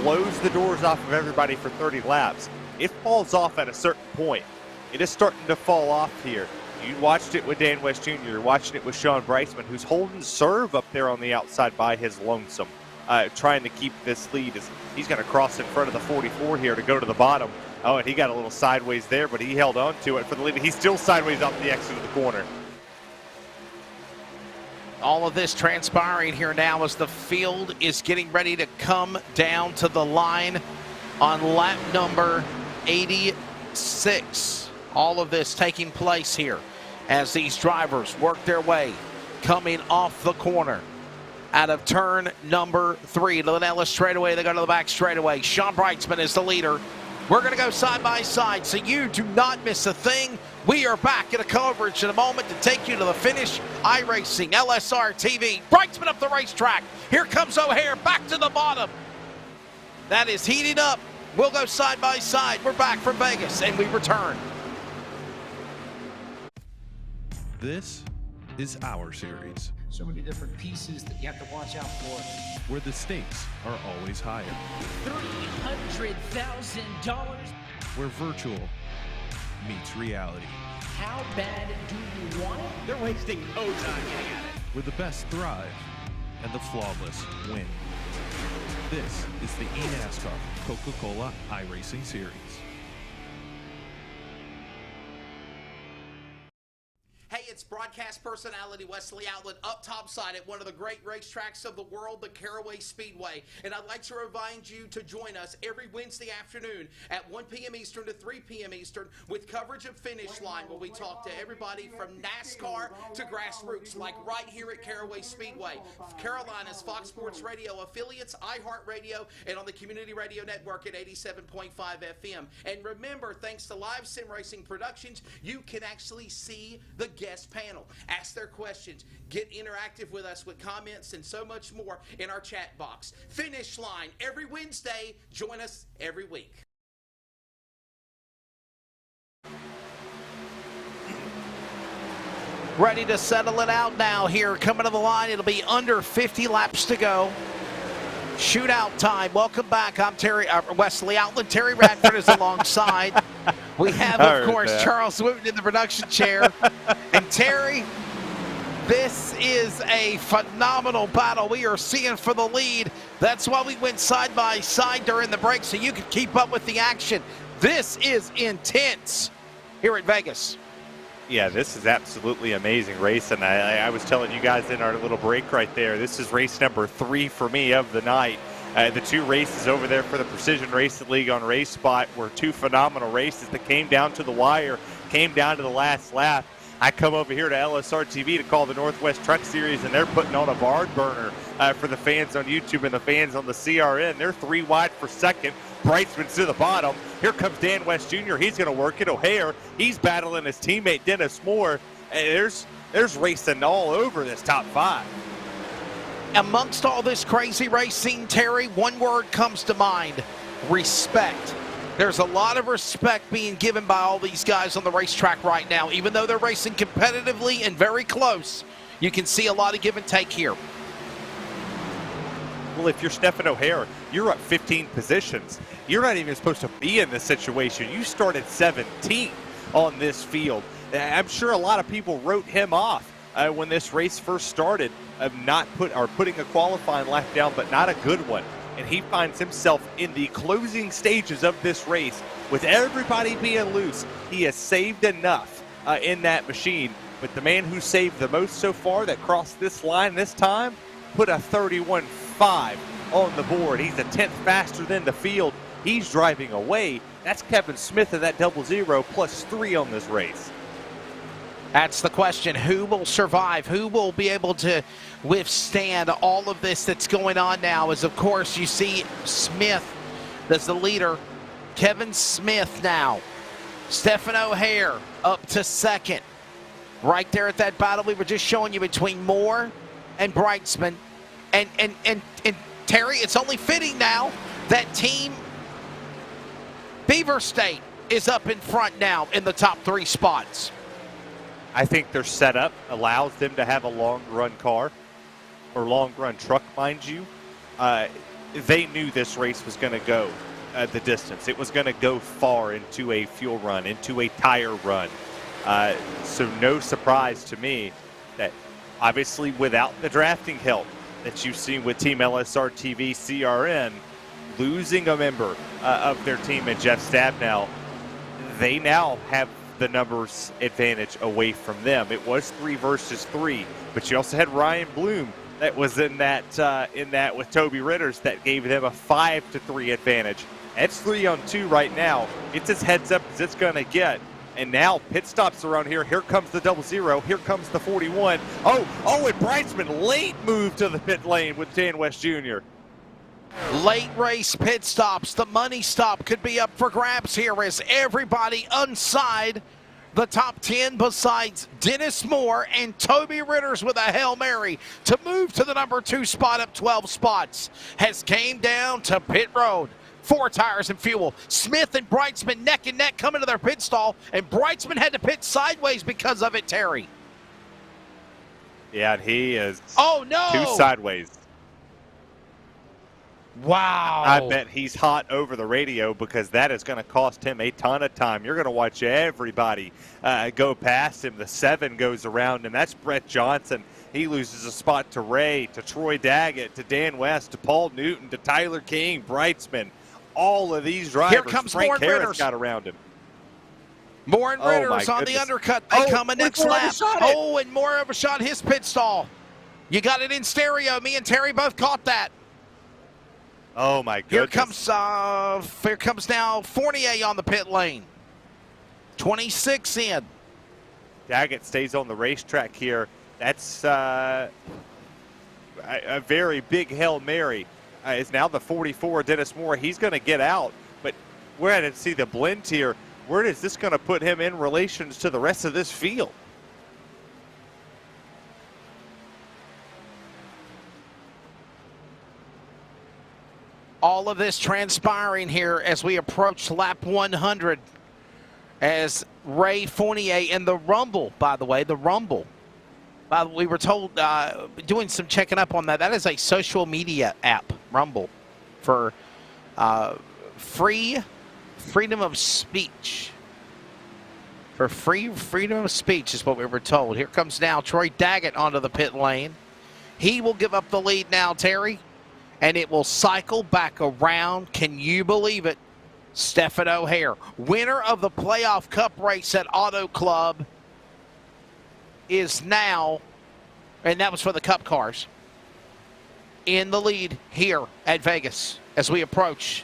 blows the doors off of everybody for 30 laps, it falls off at a certain point. It is starting to fall off here. You watched it with Dan West Jr. You're watching it with Sean Brightsman, who's holding serve up there on the outside by his lonesome, trying to keep this lead. He's going to cross in front of the 44 here to go to the bottom. Oh, and he got a little sideways there, but he held on to it for the lead. He's still sideways off the exit of the corner. All of this transpiring here now as the field is getting ready to come down to the line on lap number 86. All of this taking place here as these drivers work their way coming off the corner out of turn number 3 to the Nellis straightaway. They go to the back straightaway. Sean Brightsman is the leader. We're going to go side by side, so you do not miss a thing. We are back at a coverage in a moment to take you to the finish. iRacing, LSRTV, Brightsman up the racetrack. Here comes O'Hare back to the bottom. That is heating up. We'll go side by side. We're back from Vegas, and we return. This is our series, So many different pieces that you have to watch out for. where the stakes are always higher, $300,000. where virtual meets reality, How bad do you want it? They're wasting no time getting at it. where the best thrive and the flawless win. This is the eNASCAR Coca-Cola iRacing Series. Hey, it's it's broadcast personality Wesley Outlet up topside at one of the great racetracks of the world, the Caraway Speedway. And I'd like to remind you to join us every Wednesday afternoon at 1 p.m. Eastern to 3 p.m. Eastern with coverage of Finish Line, where we talk to everybody from NASCAR to grassroots, like right here at Caraway Speedway. Carolina's Fox Sports Radio affiliates, iHeartRadio, and on the Community Radio Network at 87.5 FM. And remember, thanks to Live Sim Racing Productions, you can actually see the guest panel, ask their questions, get interactive with us with comments and so much more in our chat box. Finish Line every Wednesday. Join us every week. Ready to settle it out now here. Coming to the line, it'll be under 50 laps to go. Shootout time. Welcome back. I'm Wesley Outland. Terry Radford is alongside. We have, of course, Charles Wooten in the production chair. And Terry, this is a phenomenal battle. We are seeing for the lead. That's why we went side by side during the break, so you could keep up with the action. This is intense here at Vegas. Yeah, this is absolutely amazing race, and I was telling you guys in our little break right there, this is race number 3 for me of the night. The 2 races over there for the Precision Racing League on Race Spot were 2 phenomenal races that came down to the wire, came down to the last lap. I come over here to LSRTV to call the Northwest Truck Series, and they're putting on a barn burner for the fans on YouTube and the fans on the CRN. They're 3 wide for second. Brightsman's to the bottom. Here comes Dan West Jr. He's going to work it. O'Hare, he's battling his teammate Dennis Moore. And there's racing all over this top 5. Amongst all this crazy racing, Terry, one word comes to mind: respect. There's a lot of respect being given by all these guys on the racetrack right now. Even though they're racing competitively and very close, you can see a lot of give and take here. Well, if you're Stephen O'Hare, you're up 15 positions. You're not even supposed to be in this situation. You started 17th on this field. I'm sure a lot of people wrote him off when this race first started of putting a qualifying lap down, but not a good one. And he finds himself in the closing stages of this race with everybody being loose. He has saved enough in that machine. But the man who saved the most so far that crossed this line this time put a 31.5 on the board. He's a 10th faster than the field. He's driving away. That's Kevin Smith of that 00 +3 on this race. That's the question. Who will survive? Who will be able to withstand all of this that's going on now? As, of course, you see Smith as the leader. Kevin Smith now. Stephen O'Hare up to second. Right there at that battle we were just showing you between Moore and Brightsman. And Terry, it's only fitting now that Team Beaver State is up in front now in the top 3 spots. I think their setup allows them to have a long-run car, or long-run truck, mind you. They knew this race was going to go the distance. It was going to go far into a fuel run, into a tire run. So no surprise to me that obviously without the drafting help that you've seen with Team LSRTV CRN, losing a member of their team at Jeff Stabnow, they now have the numbers advantage away from them. It was 3 versus 3, but you also had Ryan Bloom that was in that with Toby Ritters that gave them a 5-3 advantage. It's 3-on-2 right now. It's as heads up as it's going to get. And now pit stops around here. Here comes the 00. Here comes the 41. Oh, and Brightsman late move to the pit lane with Dan West Jr. Late race pit stops. The money stop could be up for grabs here as everybody inside the top 10 besides Dennis Moore and Toby Ritters with a Hail Mary to move to the number 2 spot up 12 spots has came down to pit road. 4 tires and fuel. Smith and Brightsman neck and neck coming to their pit stall, and Brightsman had to pit sideways because of it, Terry. Yeah, and he is 2 sideways. Wow. I bet he's hot over the radio because that is going to cost him a ton of time. You're going to watch everybody go past him. The 7 goes around, and that's Brett Johnson. He loses a spot to Ray, to Troy Daggett, to Dan West, to Paul Newton, to Tyler King, Brightsman. All of these drivers, Here comes Frank Warren Harris Ritters. got around him. More and Ritter's on the undercut. They coming next lap. Oh, and more overshot his pit stall. You got it in stereo. Me and Terry both caught that. Oh, my goodness. Here comes now Fournier on the pit lane. 26 in. Daggett stays on the racetrack here. That's a very big Hail Mary. Is now the 44, Dennis Moore. He's going to get out, but we're going to see the blend here. Where is this going to put him in relations to the rest of this field? All of this transpiring here as we approach lap 100 as Ray Fournier in the Rumble, by the way, we were told, doing some checking up on that, that is a social media app, Rumble, for freedom of speech. For freedom of speech is what we were told. Here comes now Troy Daggett onto the pit lane. He will give up the lead now, Terry, and it will cycle back around. Can you believe it? Stephen O'Hare, winner of the playoff cup race at Auto Club, is now, and that was for the cup cars, in the lead here at Vegas as we approach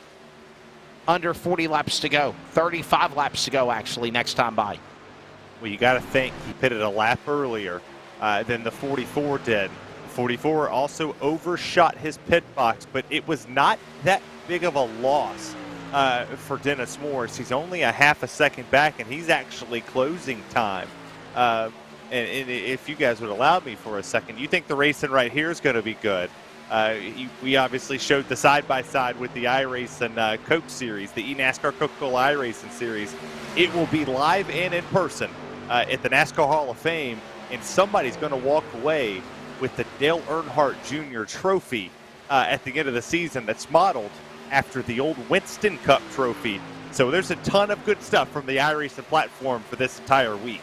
under 40 laps to go. 35 laps to go, actually, next time by. Well, you got to think he pitted a lap earlier than the 44 did. The 44 also overshot his pit box, but it was not that big of a loss for Dennis Morris. He's only a half a second back, and he's actually closing time. And if you guys would allow me for a second, you think the racing right here is going to be good? We obviously showed the side-by-side with the iRace and Coke Series, the eNASCAR Coca-Cola iRacing Series. It will be live and in person at the NASCAR Hall of Fame, and somebody's going to walk away with the Dale Earnhardt Jr. trophy at the end of the season that's modeled after the old Winston Cup trophy. So there's a ton of good stuff from the iRacing platform for this entire week.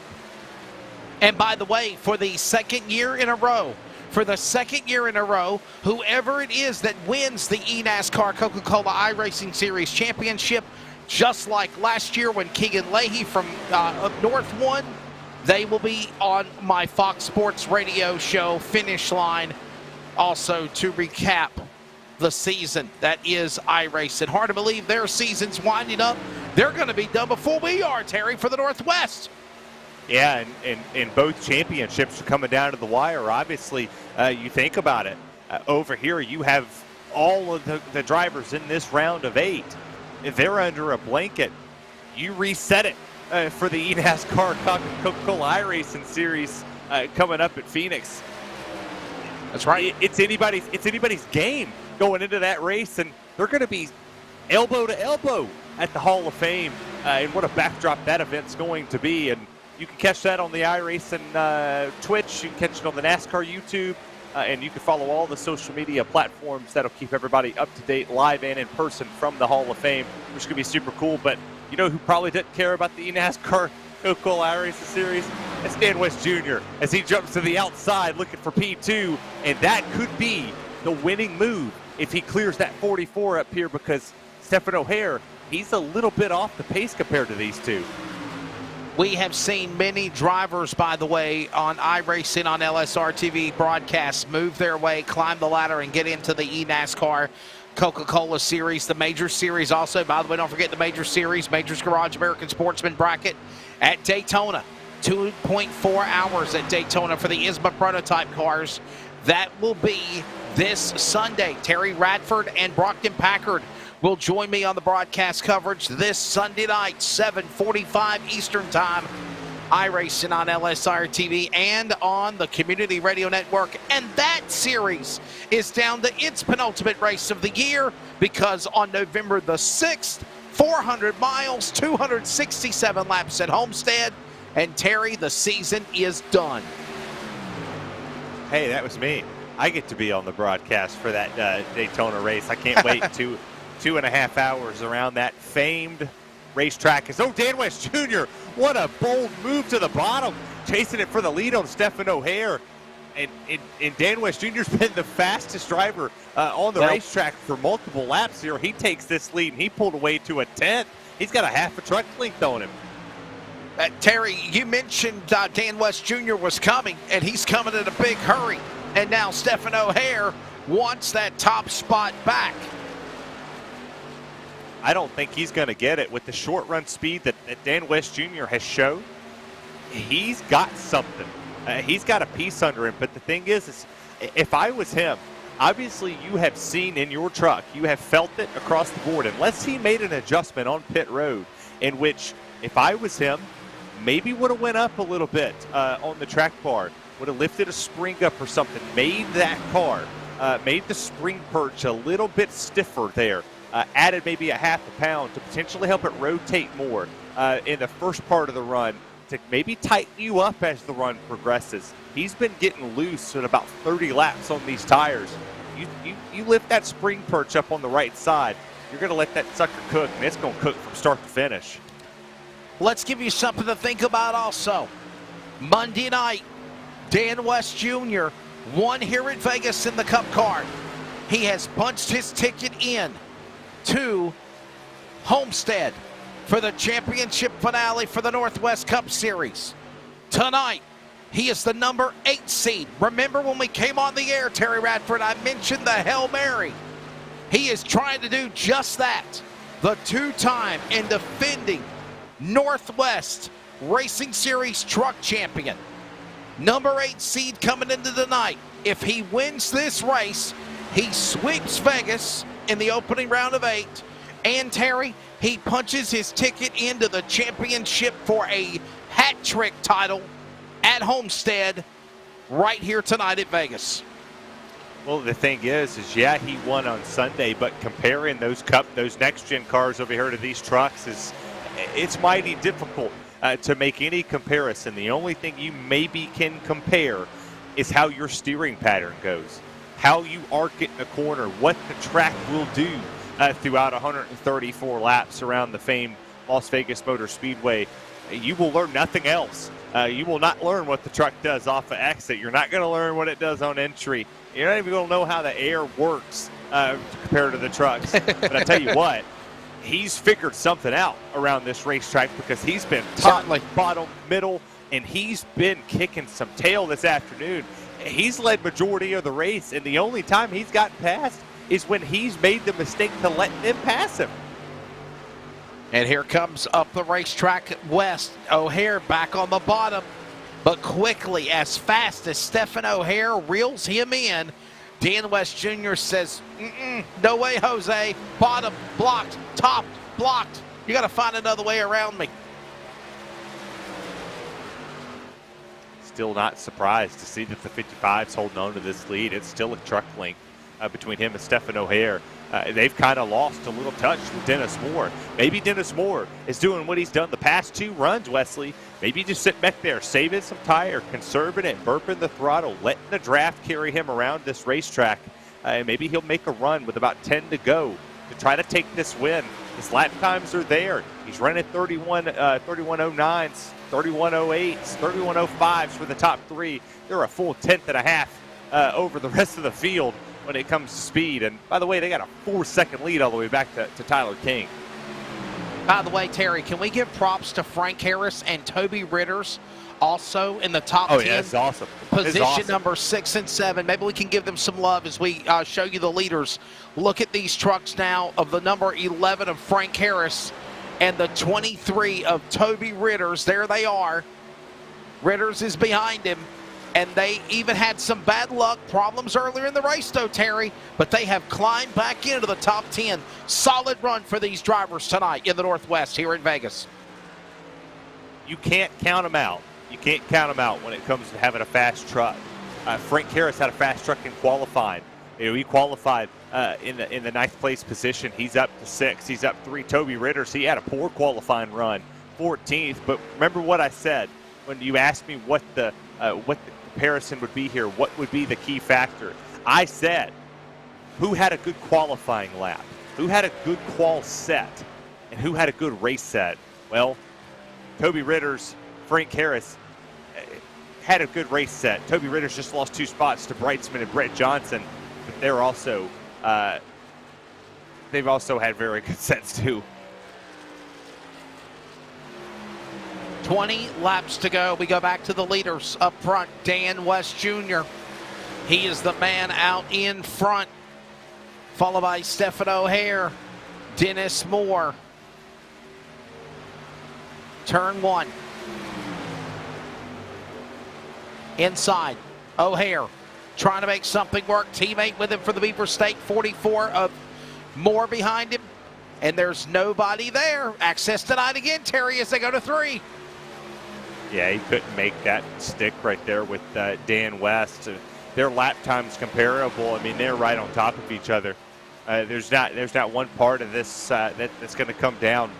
And by the way, for the second year in a row, whoever it is that wins the eNASCAR Coca-Cola iRacing Series Championship, just like last year when Keegan Leahy from up north won, they will be on my Fox Sports radio show Finish Line also to recap the season that is iRacing. Hard to believe their season's winding up. They're going to be done before we are, Terry, for the Northwest. Yeah, and both championships are coming down to the wire. Obviously, you think about it. Over here, you have all of the drivers in this round of 8. If they're under a blanket, you reset it for the eNASCAR Coca-Cola iRacing Series coming up at Phoenix. That's right. It's anybody's game going into that race, and they're going to be elbow to elbow at the Hall of Fame. And what a backdrop that event's going to be. And you can catch that on the iRacing Twitch. You can catch it on the NASCAR YouTube. And you can follow all the social media platforms. That'll keep everybody up to date live and in person from the Hall of Fame, which could be super cool. But you know who probably didn't care about the eNASCAR Coca-Cola iRacing Series? It's Dan West Jr. as he jumps to the outside looking for P2. And that could be the winning move if he clears that 44 up here, because Stephen O'Hare, he's a little bit off the pace compared to these two. We have seen many drivers, by the way, on iRacing on LSRTV broadcasts move their way, climb the ladder, and get into the eNASCAR Coca-Cola Series, the Major Series also. By the way, don't forget the Major Series, Majors Garage American Sportsman Bracket at Daytona. 2.4 hours at Daytona for the ISMA prototype cars. That will be this Sunday. Terry Radford and Brockton Packard will join me on the broadcast coverage this Sunday night, 7:45 Eastern Time. iRacing on LSRTV and on the Community Radio Network. And that series is down to its penultimate race of the year, because on November the 6th, 400 miles, 267 laps at Homestead. And Terry, the season is done. Hey, that was me. I get to be on the broadcast for that Daytona race. I can't wait 2.5 hours around that famed racetrack. Dan West Jr., what a bold move to the bottom, chasing it for the lead on Stephen O'Hare. And Dan West Jr.'s been the fastest driver on the racetrack for multiple laps here. He takes this lead, and he pulled away to a 10th. He's got a half a truck length on him. Terry, you mentioned Dan West Jr. was coming, and he's coming in a big hurry. And now Stephen O'Hare wants that top spot back. I don't think he's going to get it with the short run speed that Dan West Jr. has shown. He's got something. He's got a piece under him. But the thing is if I was him, obviously you have seen in your truck, you have felt it across the board. Unless he made an adjustment on pit road in which, if I was him, maybe would have went up a little bit on the track bar, would have lifted a spring up or something, made that car, made the spring perch a little bit stiffer there, added maybe a half a pound to potentially help it rotate more in the first part of the run to maybe tighten you up as the run progresses. He's been getting loose at about 30 laps on these tires. You lift that spring perch up on the right side, you're going to let that sucker cook, and it's going to cook from start to finish. Let's give you something to think about also. Monday night, Dan West Jr. won here in Vegas in the Cup car. He has punched his ticket in to Homestead for the championship finale for the Northwest Cup Series. Tonight, he is the number 8 seed. Remember when we came on the air, Terry Radford, I mentioned the Hail Mary. He is trying to do just that. The 2-time and defending Northwest Racing Series truck champion. Number 8 seed coming into the night. If he wins this race, he sweeps Vegas in the opening round of 8. And Terry, he punches his ticket into the championship for a hat trick title at Homestead right here tonight at Vegas. Well, the thing is yeah, he won on Sunday, but comparing those next-gen cars over here to these trucks it's mighty difficult to make any comparison. The only thing you maybe can compare is how your steering pattern goes, how you arc it in a corner, what the track will do throughout 134 laps around the famed Las Vegas Motor Speedway. You will learn nothing else. You will not learn what the truck does off of exit. You're not going to learn what it does on entry. You're not even going to know how the air works compared to the trucks. But I tell you what, he's figured something out around this racetrack because he's been top, bottom, middle, and he's been kicking some tail this afternoon. He's led majority of the race, and the only time he's gotten past is when he's made the mistake to let them pass him. And here comes up the racetrack west. O'Hare back on the bottom, but quickly, as fast as Stephen O'Hare reels him in, Dan West Jr. says, no way, Jose. Bottom, blocked. Top, blocked. You got to find another way around me. Still not surprised to see that the 55's holding on to this lead. It's still a truck link between him and Stephen O'Hare. They've kind of lost a little touch with Dennis Moore. Maybe Dennis Moore is doing what he's done the past 2 runs, Wesley. Maybe just sit back there, saving some tire, conserving it, burping the throttle, letting the draft carry him around this racetrack. And maybe he'll make a run with about 10 to go to try to take this win. His lap times are there. He's running 3109s, 3108s, 3105s for the top 3. They're a full 10th and a half over the rest of the field when it comes to speed. And by the way, they got a 4-second lead all the way back to Tyler King. By the way, Terry, can we give props to Frank Harris and Toby Ritters also in the top 10? Yeah, that's awesome. Position awesome. number 6 and 7. Maybe we can give them some love as we show you the leaders. Look at these trucks now of the number 11 of Frank Harris and the 23 of Toby Ritters. There they are. Ritters is behind him. And they even had some bad luck problems earlier in the race, though, Terry. But they have climbed back into the top 10. Solid run for these drivers tonight in the Northwest here in Vegas. You can't count them out. You can't count them out when it comes to having a fast truck. Frank Harris had a fast truck in qualifying. He qualified in the 9th place position. He's up to 6. He's up 3. Toby Ritters, he had a poor qualifying run, 14th. But remember what I said when you asked me what the comparison would be here, what would be the key factor. I said, who had a good qualifying lap? Who had a good qual set? And who had a good race set? Well, Toby Ritters, Frank Harris had a good race set. Toby Ritters just lost 2 spots to Brightsman and Brett Johnson, but they've also had very good sets too. 20 laps to go. We go back to the leaders up front. Dan West Jr. He is the man out in front, followed by Stephen O'Hare, Dennis Moore. Turn 1. Inside, O'Hare trying to make something work. Teammate with him for the Beaver Stake, 44 of Moore behind him. And there's nobody there. Access denied again, Terry, as they go to 3. Yeah, he couldn't make that stick right there with Dan West. Their lap time's comparable. I mean, they're right on top of each other. There's not one part of this that's going to come down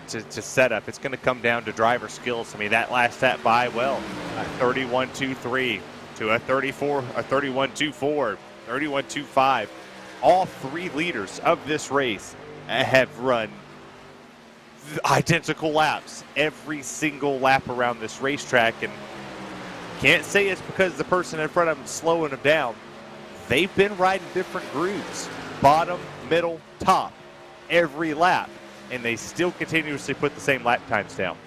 to setup. It's going to come down to driver skills. I mean, that last lap by, 31.23 to a 31.24, 31.25. All 3 leaders of this race have run identical laps every single lap around this racetrack, and can't say it's because the person in front of them is slowing them down. They've been riding different grooves, bottom, middle, top, every lap, and they still continuously put the same lap times down.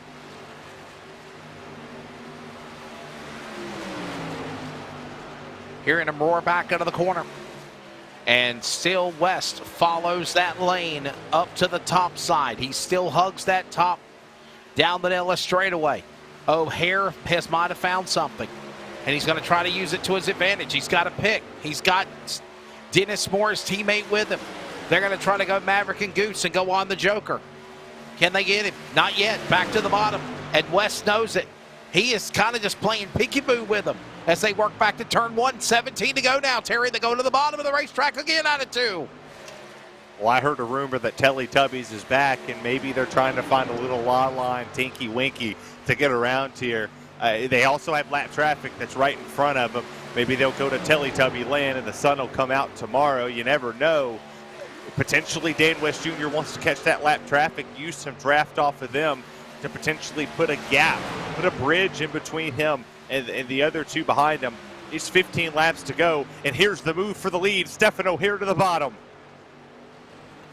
Hearing him roar back out of the corner. And still West follows that lane up to the top side. He still hugs that top down the Nellis straightaway. O'Hare might have found something, and he's going to try to use it to his advantage. He's got a pick. He's got Dennis Moore's teammate with him. They're going to try to go Maverick and Goose and go on the Joker. Can they get him? Not yet. Back to the bottom, and West knows it. He is kind of just playing peekaboo with them as they work back to turn 1. 17 to go now, Terry. They go to the bottom of the racetrack again out of 2. Well, I heard a rumor that Teletubbies is back, and maybe they're trying to find a little la-la and Tinky Winky to get around here. They also have lap traffic that's right in front of them. Maybe they'll go to Teletubby Land and the sun will come out tomorrow. You never know. Potentially Dan West Jr. wants to catch that lap traffic, use some draft off of them to potentially put a gap, put a bridge in between him and the other 2 behind him. It's 15 laps to go, and here's the move for the lead. Stephen O'Hare to the bottom.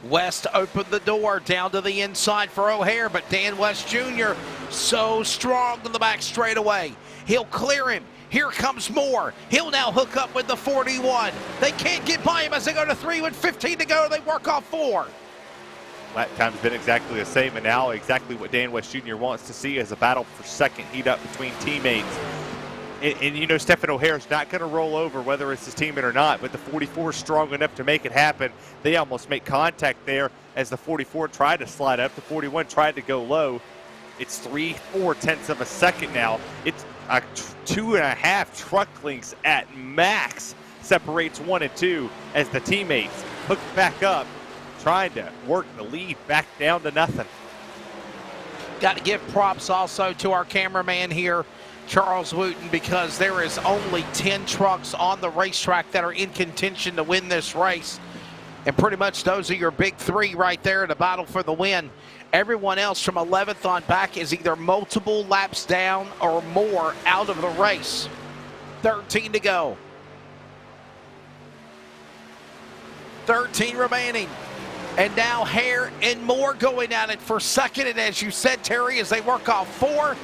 West opened the door down to the inside for O'Hare, but Dan West Jr. so strong in the back straightaway. He'll clear him. Here comes Moore. He'll now hook up with the 41. They can't get by him as they go to 3 with 15 to go. They work off 4. Lap time's been exactly the same, and now exactly what Dan West Jr. wants to see is a battle for second heat up between teammates. And you know, Stephen O'Hare's not going to roll over whether it's his teammate or not, but the 44 is strong enough to make it happen. They almost make contact there as the 44 tried to slide up. The 41 tried to go low. It's 3/4 tenths of a second now. It's 2.5 truck lengths at max separates 1 and 2 as the teammates hook back up, trying to work the lead back down to nothing. Got to give props also to our cameraman here, Charles Wooten, because there is only 10 trucks on the racetrack that are in contention to win this race. And pretty much those are your big 3 right there in the battle for the win. Everyone else from 11th on back is either multiple laps down or more out of the race. 13 to go. 13 remaining. And now Hare and Moore going at it for second. And as you said, Terry, as they work off 4,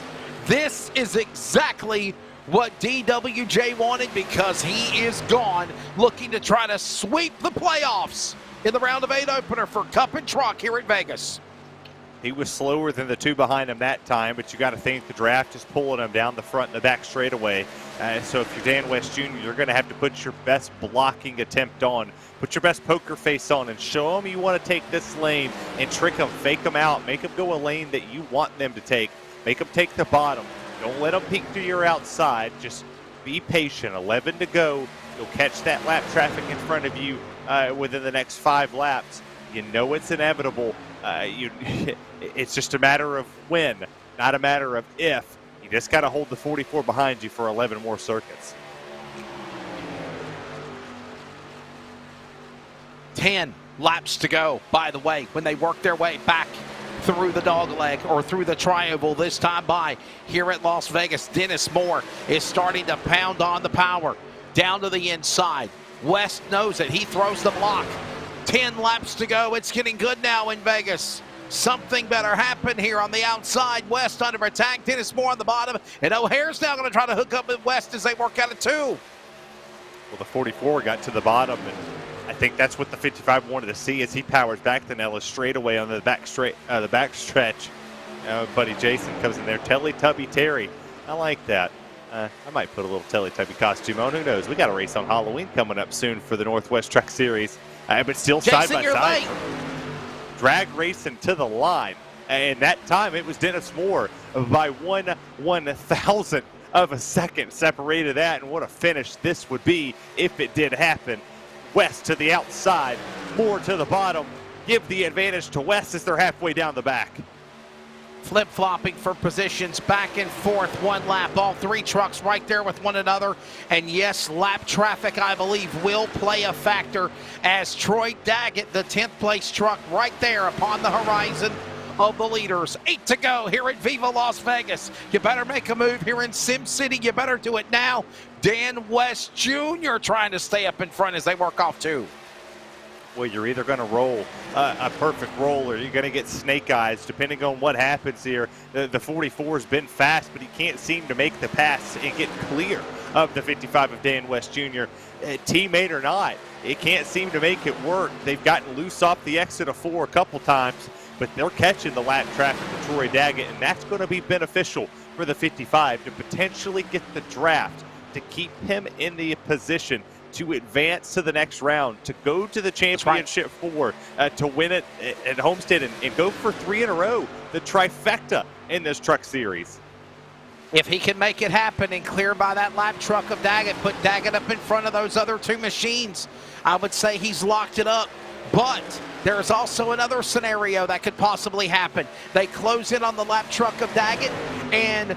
this is exactly what DWJ wanted, because he is gone looking to try to sweep the playoffs in the round of 8 opener for Cup and Truck here at Vegas. He was slower than the 2 behind him that time, but you got to think the draft is pulling him down the front and the back straightaway. So if you're Dan West Jr., you're going to have to put your best blocking attempt on, put your best poker face on, and show them you want to take this lane and trick them, fake them out, make them go a lane that you want them to take, make them take the bottom. Don't let them peek to your outside. Just be patient. 11 to go. You'll catch that lap traffic in front of you within the next 5 laps. You know it's inevitable. It's just a matter of when, not a matter of if. You just got to hold the 44 behind you for 11 more circuits. 10 laps to go, by the way, when they work their way back through the dogleg or through the triangle this time by here at Las Vegas. Dennis Moore is starting to pound on the power down to the inside. West knows it. He throws the block. 10 laps to go. It's getting good now in Vegas. something better happen here on the outside. West under attack. Dennis Moore on the bottom. And O'Hare's now going to try to hook up with West as they work out of 2. Well, the 44 got to the bottom, and I think that's what the 55 wanted to see as he powers back the Nellis straightaway on the backstretch. Buddy Jason comes in there. Teletubby Terry. I like that. I might put a little Teletubby costume on. Who knows? We got a race on Halloween coming up soon for the Northwest Truck Series. But still Jason, side by side. Drag racing to the line. And that time it was Dennis Moore by 1/1000th of a second separated that. And what a finish this would be if it did happen. West to the outside, Moore to the bottom. Give the advantage to West as they're halfway down the back. Flip-flopping for positions back and forth, 1 lap. All 3 trucks right there with one another. And yes, lap traffic, I believe, will play a factor as Troy Daggett, the 10th place truck, right there upon the horizon of the leaders. 8 to go here at Viva Las Vegas. You better make a move here in Sim City. You better do it now. Dan West Jr. trying to stay up in front as they work off 2. Well, you're either going to roll a perfect roll or you're going to get snake eyes, depending on what happens here. The 44 has been fast, but he can't seem to make the pass and get clear of the 55 of Dan West Jr. Teammate or not, it can't seem to make it work. They've gotten loose off the exit of 4 a couple times, but they're catching the lap traffic of Troy Daggett, and that's going to be beneficial for the 55 to potentially get the draft, to keep him in the position to advance to the next round, to go to the championship 4, to win it at Homestead and go for 3 in a row, the trifecta in this truck series. If he can make it happen and clear by that lap truck of Daggett, put Daggett up in front of those other 2 machines, I would say he's locked it up. But there's also another scenario that could possibly happen. They close in on the lap truck of Daggett, and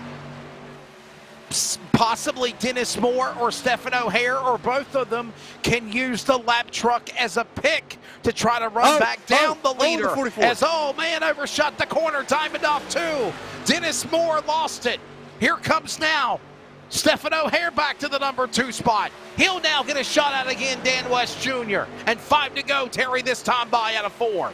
possibly Dennis Moore or Stephen O'Hare or both of them can use the lap truck as a pick to try to run back down the leader. As, man, overshot the corner, Diamond off 2. Dennis Moore lost it. Here comes now Stephen O'Hare back to the number 2 spot. He'll now get a shot at again, Dan West Jr. And 5 to go, Terry, this time by out of 4.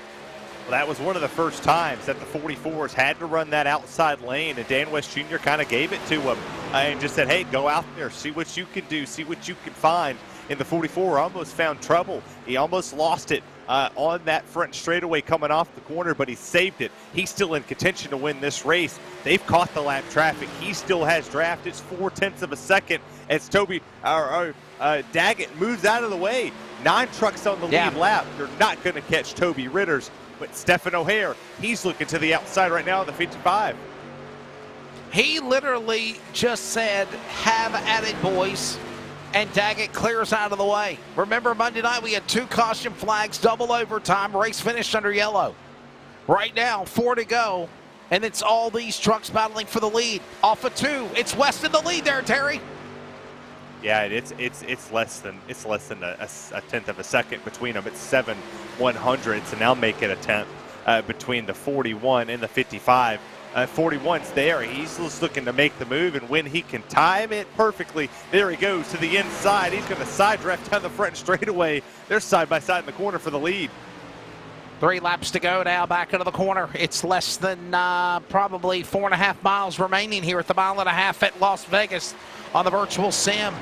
Well, that was one of the first times that the 44s had to run that outside lane, and Dan West Jr. kind of gave it to him and just said, hey, go out there, see what you can do, see what you can find. And the 44 almost found trouble. He almost lost it on that front straightaway coming off the corner, but he saved it. He's still in contention to win this race. They've caught the lap traffic. He still has draft. It's 0.4 of a second as Daggett moves out of the way. 9 trucks on the lead lap. They're not going to catch Toby Ritters. But Stephen O'Hare, he's looking to the outside right now on the 55. He literally just said, have at it, boys, and Daggett clears out of the way. Remember, Monday night we had 2 caution flags, double overtime, race finished under yellow. Right now, 4 to go, and it's all these trucks battling for the lead. Off of 2, it's West in the lead there, Terry. Yeah, it's less than a 10th of a second between them. It's 7/100ths, and now make it a 10th between the 41 and the 55. 41's there. He's just looking to make the move, and when he can time it perfectly, there he goes to the inside. He's going to side draft down the front straightaway. They're side by side in the corner for the lead. 3 laps to go now, back into the corner. It's less than probably 4.5 miles remaining here at the 1.5 miles at Las Vegas on the virtual sim.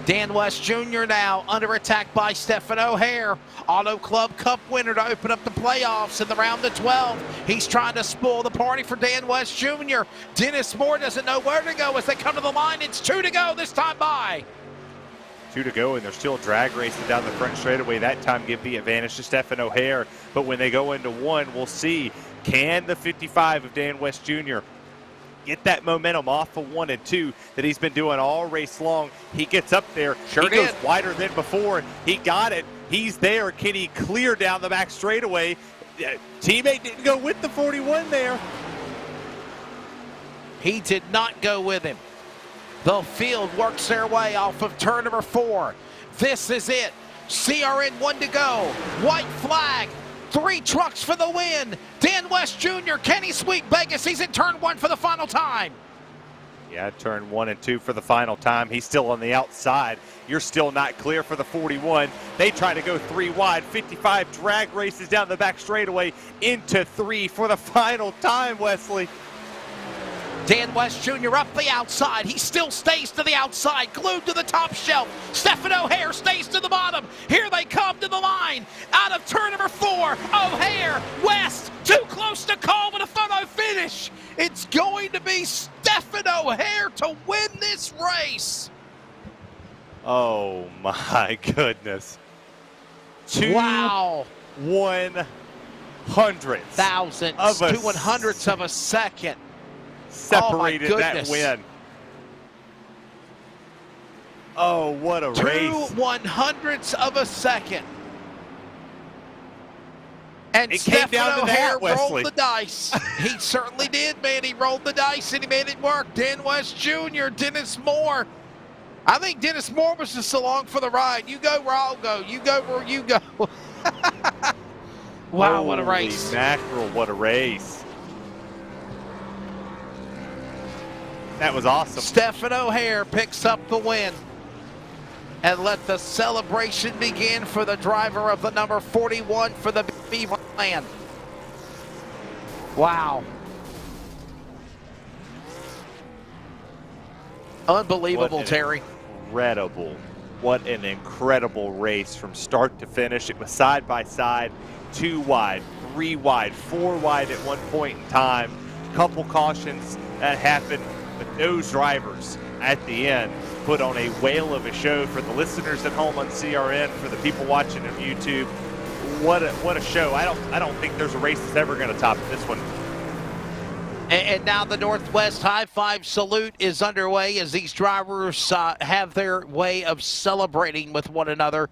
Dan West Jr. now under attack by Stephen O'Hare. Auto Club Cup winner to open up the playoffs in the round of 12. He's trying to spoil the party for Dan West Jr. Dennis Moore doesn't know where to go as they come to the line. It's 2 to go this time by. 2 to go, and they're still drag racing down the front straightaway. That time give the advantage to Stephen O'Hare. But when they go into 1, we'll see, can the 55 of Dan West Jr. get that momentum off of 1 and 2 that he's been doing all race long? He gets up there. He goes wider than before. He got it. He's there. Can he clear down the back straightaway? Teammate didn't go with the 41 there. He did not go with him. The field works their way off of turn number 4. This is it. CRN 1 to go. White flag. 3 trucks for the win. Dan West Jr. Can he sweep Vegas? He's in turn 1 for the final time. Yeah, turn 1 and 2 for the final time. He's still on the outside. You're still not clear for the 41. They try to go 3 wide. 55 drag races down the back straightaway into 3 for the final time, Wesley. Dan West Jr. up the outside. He still stays to the outside, glued to the top shelf. Stephen O'Hare stays to the bottom. Here they come to the line. Out of turn number 4, O'Hare, West, too close to call with a photo finish. It's going to be Stephen O'Hare to win this race. Oh, my goodness. 2 wow. 1/100ths. Thousandths, 2/100ths of a second. Separated that win. Oh, what a race. 2/100ths of a second. And it came down to O'Hare that, Wesley. rolled the dice. He certainly did, man. He rolled the dice and he made it work. Dan West Jr., Dennis Moore. I think Dennis Moore was just along for the ride. You go where I'll go. You go where you go. Wow, holy what a race. Mackerel, what a race. That was awesome. Stephen O'Hare picks up the win. And let the celebration begin for the driver of the number 41 for the Beaver Land. Wow. Unbelievable, Terry. What an incredible race from start to finish. It was side by side, 2 wide, 3 wide, 4 wide at one point in time. Couple cautions that happened, but those drivers at the end put on a whale of a show for the listeners at home on CRN, for the people watching on YouTube. What a show. I don't think there's a race that's ever going to top this one. And now the Northwest High Five Salute is underway as these drivers have their way of celebrating with one another,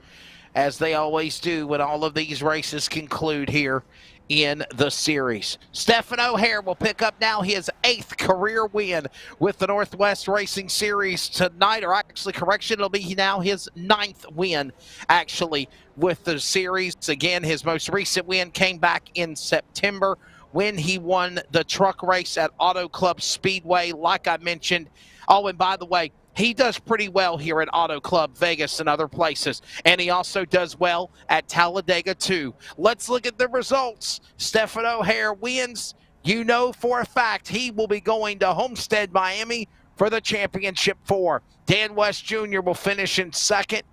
as they always do when all of these races conclude here in the series. Stephen O'Hare will pick up now his 8th career win with the Northwest Racing Series tonight, or actually, correction, it'll be now his 9th win, actually, with the series. Again, his most recent win came back in September when he won the truck race at Auto Club Speedway, like I mentioned. Oh, and by the way, he does pretty well here at Auto Club Vegas and other places, and he also does well at Talladega too. Let's look at the results. Stephen O'Hare wins. You know for a fact he will be going to Homestead, Miami for the championship 4. Dan West Jr. will finish in second,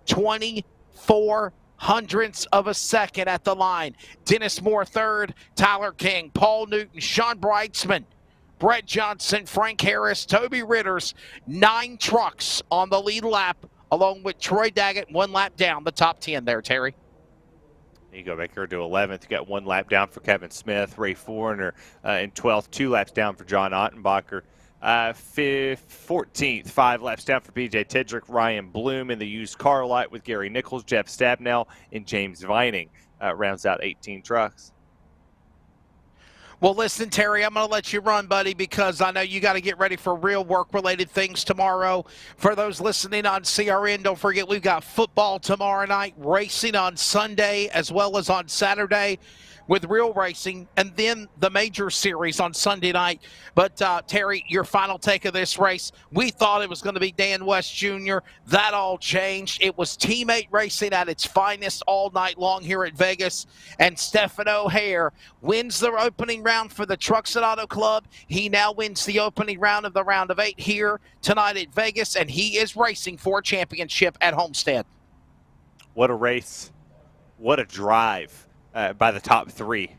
24/100ths of a second at the line. Dennis Moore third, Tyler King, Paul Newton, Sean Breitzman, Brett Johnson, Frank Harris, Toby Ritters, 9 trucks on the lead lap, along with Troy Daggett, 1 lap down, the top 10 there, Terry. You go back here to 11th. You got 1 lap down for Kevin Smith, Ray Foreigner in 12th, 2 laps down for John Ottenbacher. 14th, 5 laps down for BJ Tidrick, Ryan Bloom in the used car lot with Gary Nichols, Jeff Stabnell, and James Vining rounds out 18 trucks. Well, listen, Terry, I'm going to let you run, buddy, because I know you got to get ready for real work-related things tomorrow. For those listening on CRN, don't forget we've got football tomorrow night, racing on Sunday as well as on Saturday with real racing, and then the major series on Sunday night. But, Terry, your final take of this race, we thought it was going to be Dan West Jr. That all changed. It was teammate racing at its finest all night long here at Vegas, and Stephen O'Hare wins the opening round for the Trucks at Auto Club. He now wins the opening round of the round of 8 here tonight at Vegas, and he is racing for a championship at Homestead. What a race. What a drive. By the top 3.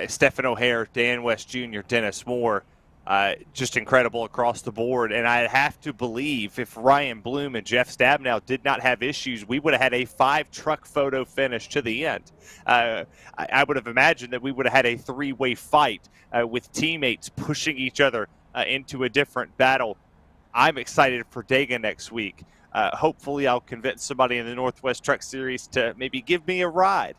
Stephen O'Hare, Dan West Jr., Dennis Moore, just incredible across the board. And I have to believe if Ryan Bloom and Jeff Stabnow did not have issues, we would have had a 5-truck photo finish to the end. I would have imagined that we would have had a 3-way fight with teammates pushing each other into a different battle. I'm excited for Dega next week. Hopefully I'll convince somebody in the Northwest Truck Series to maybe give me a ride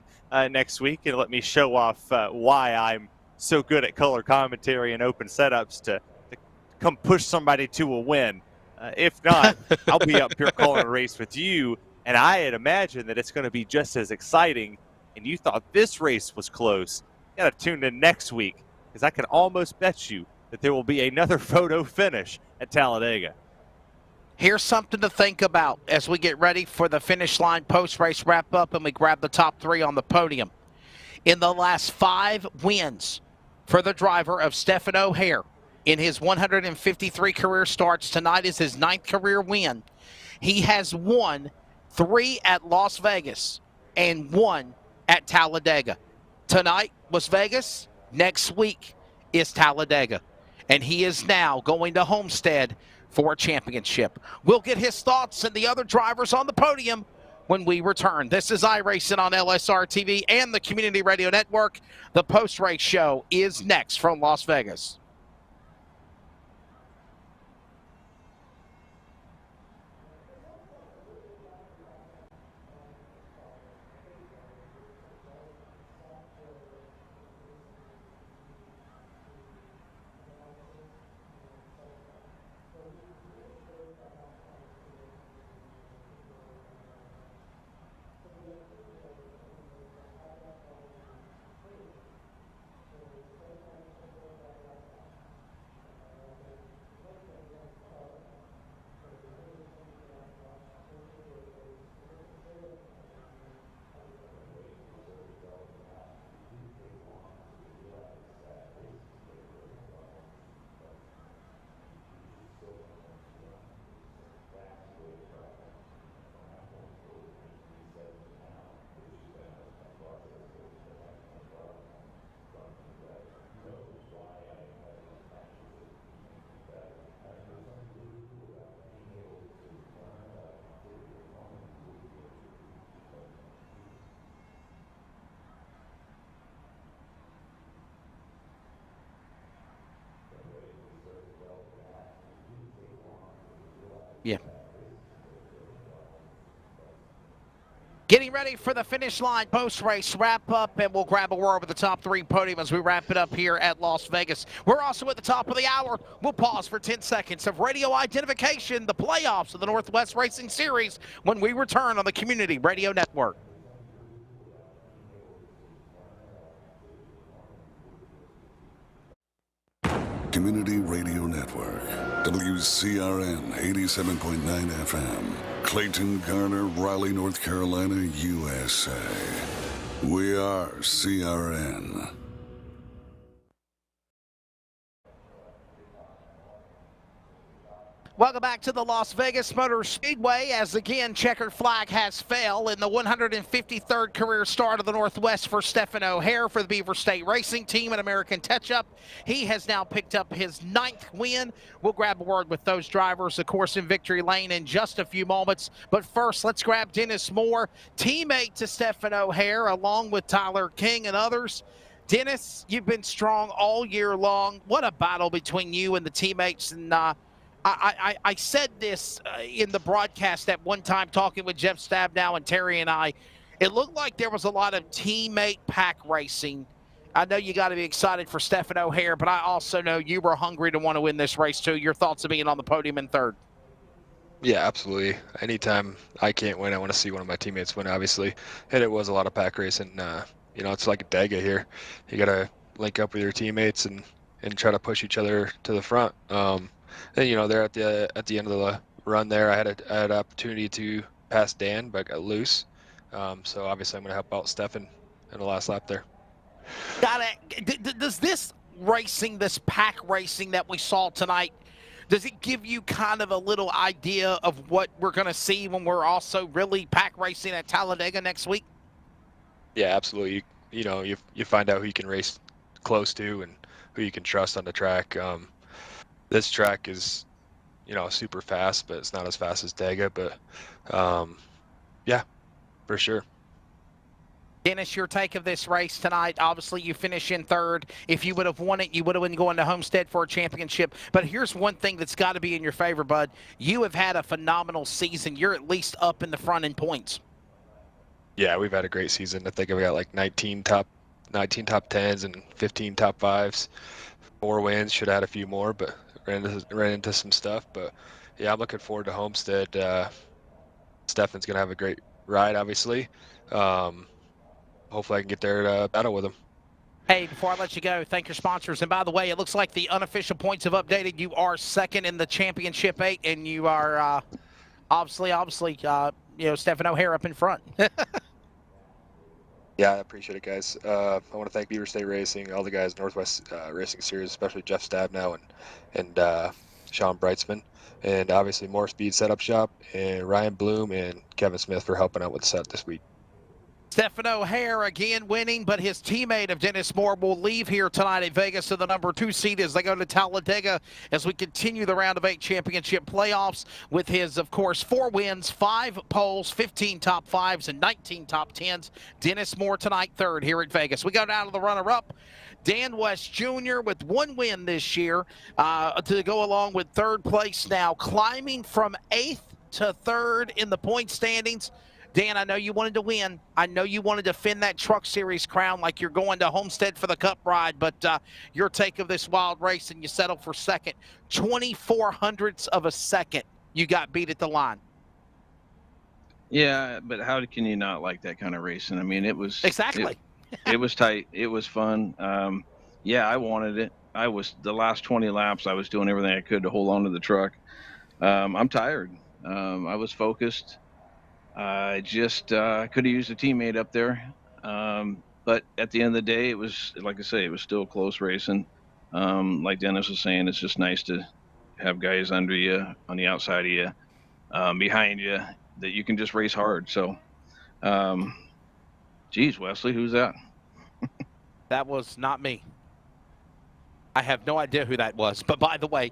next week and let me show off why I'm so good at color commentary and open setups to come push somebody to a win. If not, I'll be up here calling a race with you, and I had imagined that it's going to be just as exciting, and you thought this race was close. You got to tune in next week, because I can almost bet you that there will be another photo finish at Talladega. Here's something to think about as we get ready for the finish line post-race wrap-up and we grab the top 3 on the podium. In the last 5 wins for the driver of Stephen O'Hare in his 153 career starts, tonight is his 9th career win. He has won 3 at Las Vegas and 1 at Talladega. Tonight was Vegas. Next week is Talladega. And he is now going to Homestead for a championship. We'll get his thoughts and the other drivers on the podium when we return. This is iRacing on LSRTV and the Community Radio Network. The post-race show is next from Las Vegas. Yeah. Getting ready for the finish line post-race wrap-up, and we'll grab a word with the top 3 podium as we wrap it up here at Las Vegas. We're also at the top of the hour. We'll pause for 10 seconds of radio identification, the playoffs of the Northwest Racing Series, when we return on the Community Radio Network. Community Radio Network, WCRN 87.9 FM, Clayton, Garner, Raleigh, North Carolina, USA. We are CRN. Welcome back to the Las Vegas Motor Speedway as again checkered flag has fell in the 153rd career start of the Northwest for Stephen O'Hare for the Beaver State Racing Team and American Touch-Up. He has now picked up his 9th win. We'll grab a word with those drivers, of course, in victory lane in just a few moments. But first, let's grab Dennis Moore, teammate to Stephen O'Hare, along with Tyler King and others. Dennis, you've been strong all year long. What a battle between you and the teammates, and I said this in the broadcast at one time talking with Jeff Stabnow and Terry and I. It looked like there was a lot of teammate pack racing. I know you got to be excited for Stephen O'Hare, but I also know you were hungry to want to win this race too. Your thoughts of being on the podium in 3rd? Yeah, absolutely. Anytime I can't win, I want to see one of my teammates win, obviously. And it was a lot of pack racing. It's like a Dega here. You got to link up with your teammates and try to push each other to the front. And there at the end of the run there, I had an opportunity to pass Dan, but got loose. So obviously I'm going to help out Stefan in the last lap there. Does this racing, this pack racing that we saw tonight, does it give you kind of a little idea of what we're going to see when we're also really pack racing at Talladega next week? Yeah, absolutely. You find out who you can race close to and who you can trust on the track. This track is, super fast, but it's not as fast as Dega. But, yeah, for sure. Dennis, your take of this race tonight. Obviously, you finish in 3rd. If you would have won it, you would have been going to Homestead for a championship. But here's one thing that's got to be in your favor, bud. You have had a phenomenal season. You're at least up in the front in points. Yeah, we've had a great season. I think we got like 19 top 10s and 15 top 5s. 4 wins. Should have had a few more, but ran into some stuff. But yeah, I'm looking forward to Homestead. Stefan's gonna have a great ride, obviously. Hopefully I can get there to battle with him. Hey, before I let you go, thank your sponsors. And by the way, it looks like the unofficial points have updated. You are second in the championship 8, and you are obviously, Stephen O'Hare up in front. Yeah, I appreciate it, guys. I want to thank Beaver State Racing, all the guys, Northwest Racing Series, especially Jeff Stabnow and Sean Brightsman, and obviously More Speed Setup Shop, and Ryan Bloom and Kevin Smith for helping out with the set this week. Stephen O'Hare again winning, but his teammate of Dennis Moore will leave here tonight at Vegas to the number 2 seed as they go to Talladega as we continue the round of 8 championship playoffs with his, of course, 4 wins, 5 poles, 15 top 5s, and 19 top 10s. Dennis Moore tonight, 3rd here at Vegas. We go down to the runner-up. Dan West Jr. with 1 win this year to go along with 3rd place now, climbing from 8th to 3rd in the point standings. Dan, I know you wanted to win. I know you wanted to defend that Truck Series crown like you're going to Homestead for the Cup ride, but your take of this wild race, and you settled for 2nd. 24 hundredths of a second you got beat at the line. Yeah, but how can you not like that kind of racing? I mean, it was... Exactly. It was tight. It was fun. Yeah, I wanted it. The last 20 laps, I was doing everything I could to hold on to the truck. I'm tired. I was focused. I just could have used a teammate up there. But at the end of the day, it was, like I say, it was still close racing. Like Dennis was saying, it's just nice to have guys under you, on the outside of you, behind you, that you can just race hard. So, geez, Wesley, who's that? That was not me. I have no idea who that was. But by the way,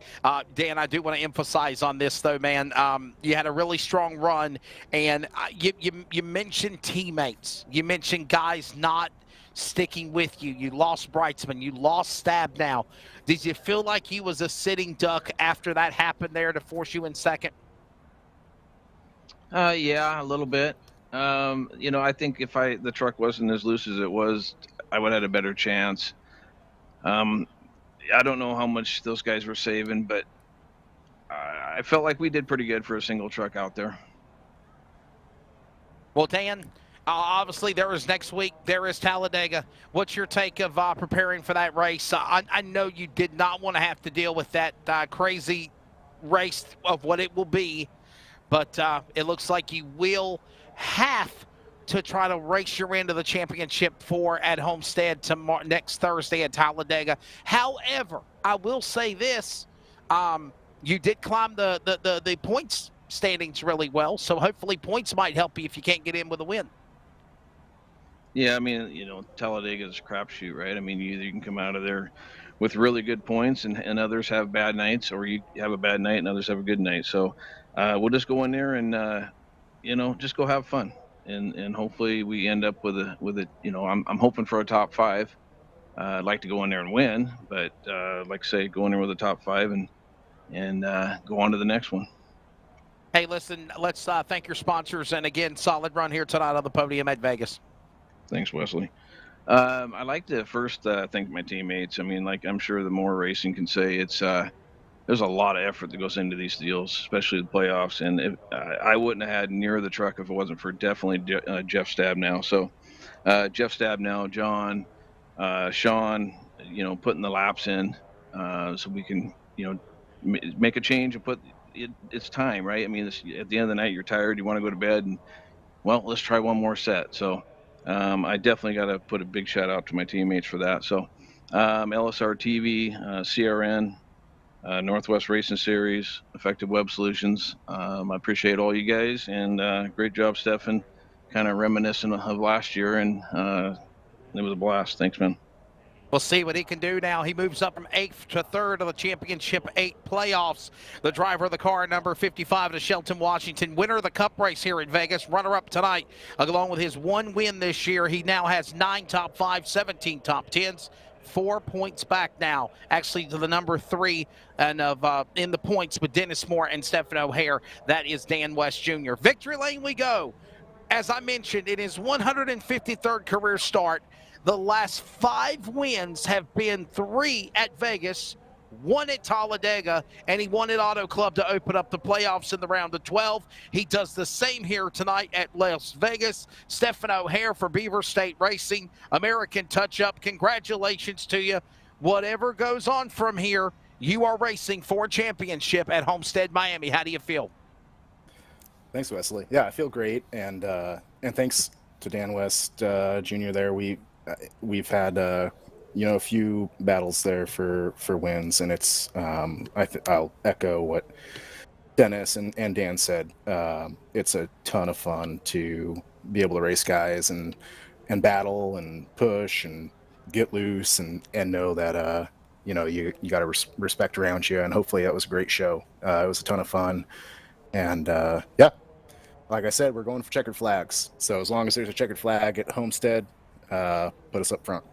Dan, I do want to emphasize on this, though, man. You had a really strong run, and you mentioned teammates. You mentioned guys not sticking with you. You lost Brightsman. You lost Stabnow. Did you feel like he was a sitting duck after that happened there to force you in 2nd? Yeah, a little bit. I think if the truck wasn't as loose as it was, I would have had a better chance. I don't know how much those guys were saving, but I felt like we did pretty good for a single truck out there. Well, Dan, obviously there is next week. There is Talladega. What's your take of preparing for that race? I know you did not want to have to deal with that crazy race of what it will be, but it looks like you will have to try to race your into the championship 4 at Homestead next Thursday at Talladega. However, I will say this, you did climb the points standings really well, so hopefully points might help you if you can't get in with a win. Yeah, I mean, Talladega is a crapshoot, right? I mean, you can come out of there with really good points and others have bad nights, or you have a bad night and others have a good night. So we'll just go in there and, just go have fun. And hopefully we end up with a I'm hoping for a top 5. I'd like to go in there and win, but like I say, go in there with a top 5 and go on to the next one. Hey, listen, let's thank your sponsors, and again, solid run here tonight on the podium at Vegas. Thanks, Wesley. I'd like to first thank my teammates. I mean, like I'm sure the more racing can say, it's there's a lot of effort that goes into these deals, especially the playoffs. And I wouldn't have had near the truck if it wasn't for definitely Jeff Stabnow. So Jeff Stabnow, John, Sean, putting the laps in so we can, make a change and it's time, right? I mean, at the end of the night, you're tired, you want to go to bed, and well, let's try one more set. So I definitely got to put a big shout out to my teammates for that. So LSRTV, CRN, Northwest Racing Series, Effective Web Solutions. I appreciate all you guys, and great job, Stefan. Kind of reminiscent of last year, and it was a blast. Thanks, man. We'll see what he can do now. He moves up from 8th to 3rd of the Championship 8 playoffs. The driver of the car, number 55 to Shelton, Washington, winner of the Cup race here at Vegas, runner-up tonight. Along with his 1 win this year, he now has 9 top 5, 17 top 10s. 4 points back now, actually to the number 3 and in the points with Dennis Moore and Stephen O'Hare. That is Dan West Jr. Victory lane we go. As I mentioned, in his 153rd career start, the last 5 wins have been 3 at Vegas, won at Talladega, and he won at Auto Club to open up the playoffs in the round of 12. He does the same here tonight at Las Vegas. Stephen O'Hare for Beaver State Racing, American Touch-Up. Congratulations to you. Whatever goes on from here, you are racing for a championship at Homestead, Miami. How do you feel? Thanks, Wesley. Yeah, I feel great, and thanks to Dan West Jr. There. We've had a few battles there for wins, and it's I'll echo what Dennis and Dan said. It's a ton of fun to be able to race guys and battle and push and get loose and know that you got to respect around you, and hopefully that was a great show. It was a ton of fun, and yeah, like I said, we're going for checkered flags. So as long as there's a checkered flag at Homestead, put us up front.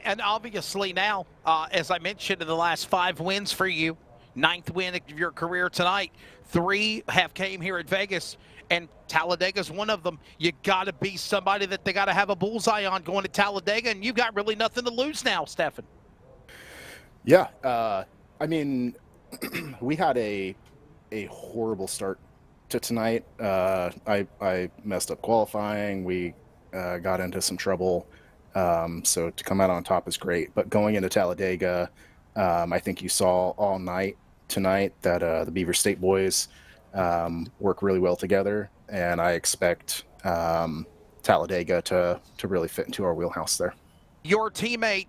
And obviously now, as I mentioned, in the last 5 wins for you, 9th win of your career tonight, 3 have came here at Vegas, and Talladega's one of them. You got to be somebody that they got to have a bullseye on going to Talladega, and you've got really nothing to lose now, Stefan. Yeah, I mean, we had a horrible start to tonight. I messed up qualifying. We got into some trouble. So to come out on top is great. But going into Talladega, I think you saw all night tonight that the Beaver State boys work really well together, and I expect Talladega to really fit into our wheelhouse there. Your teammate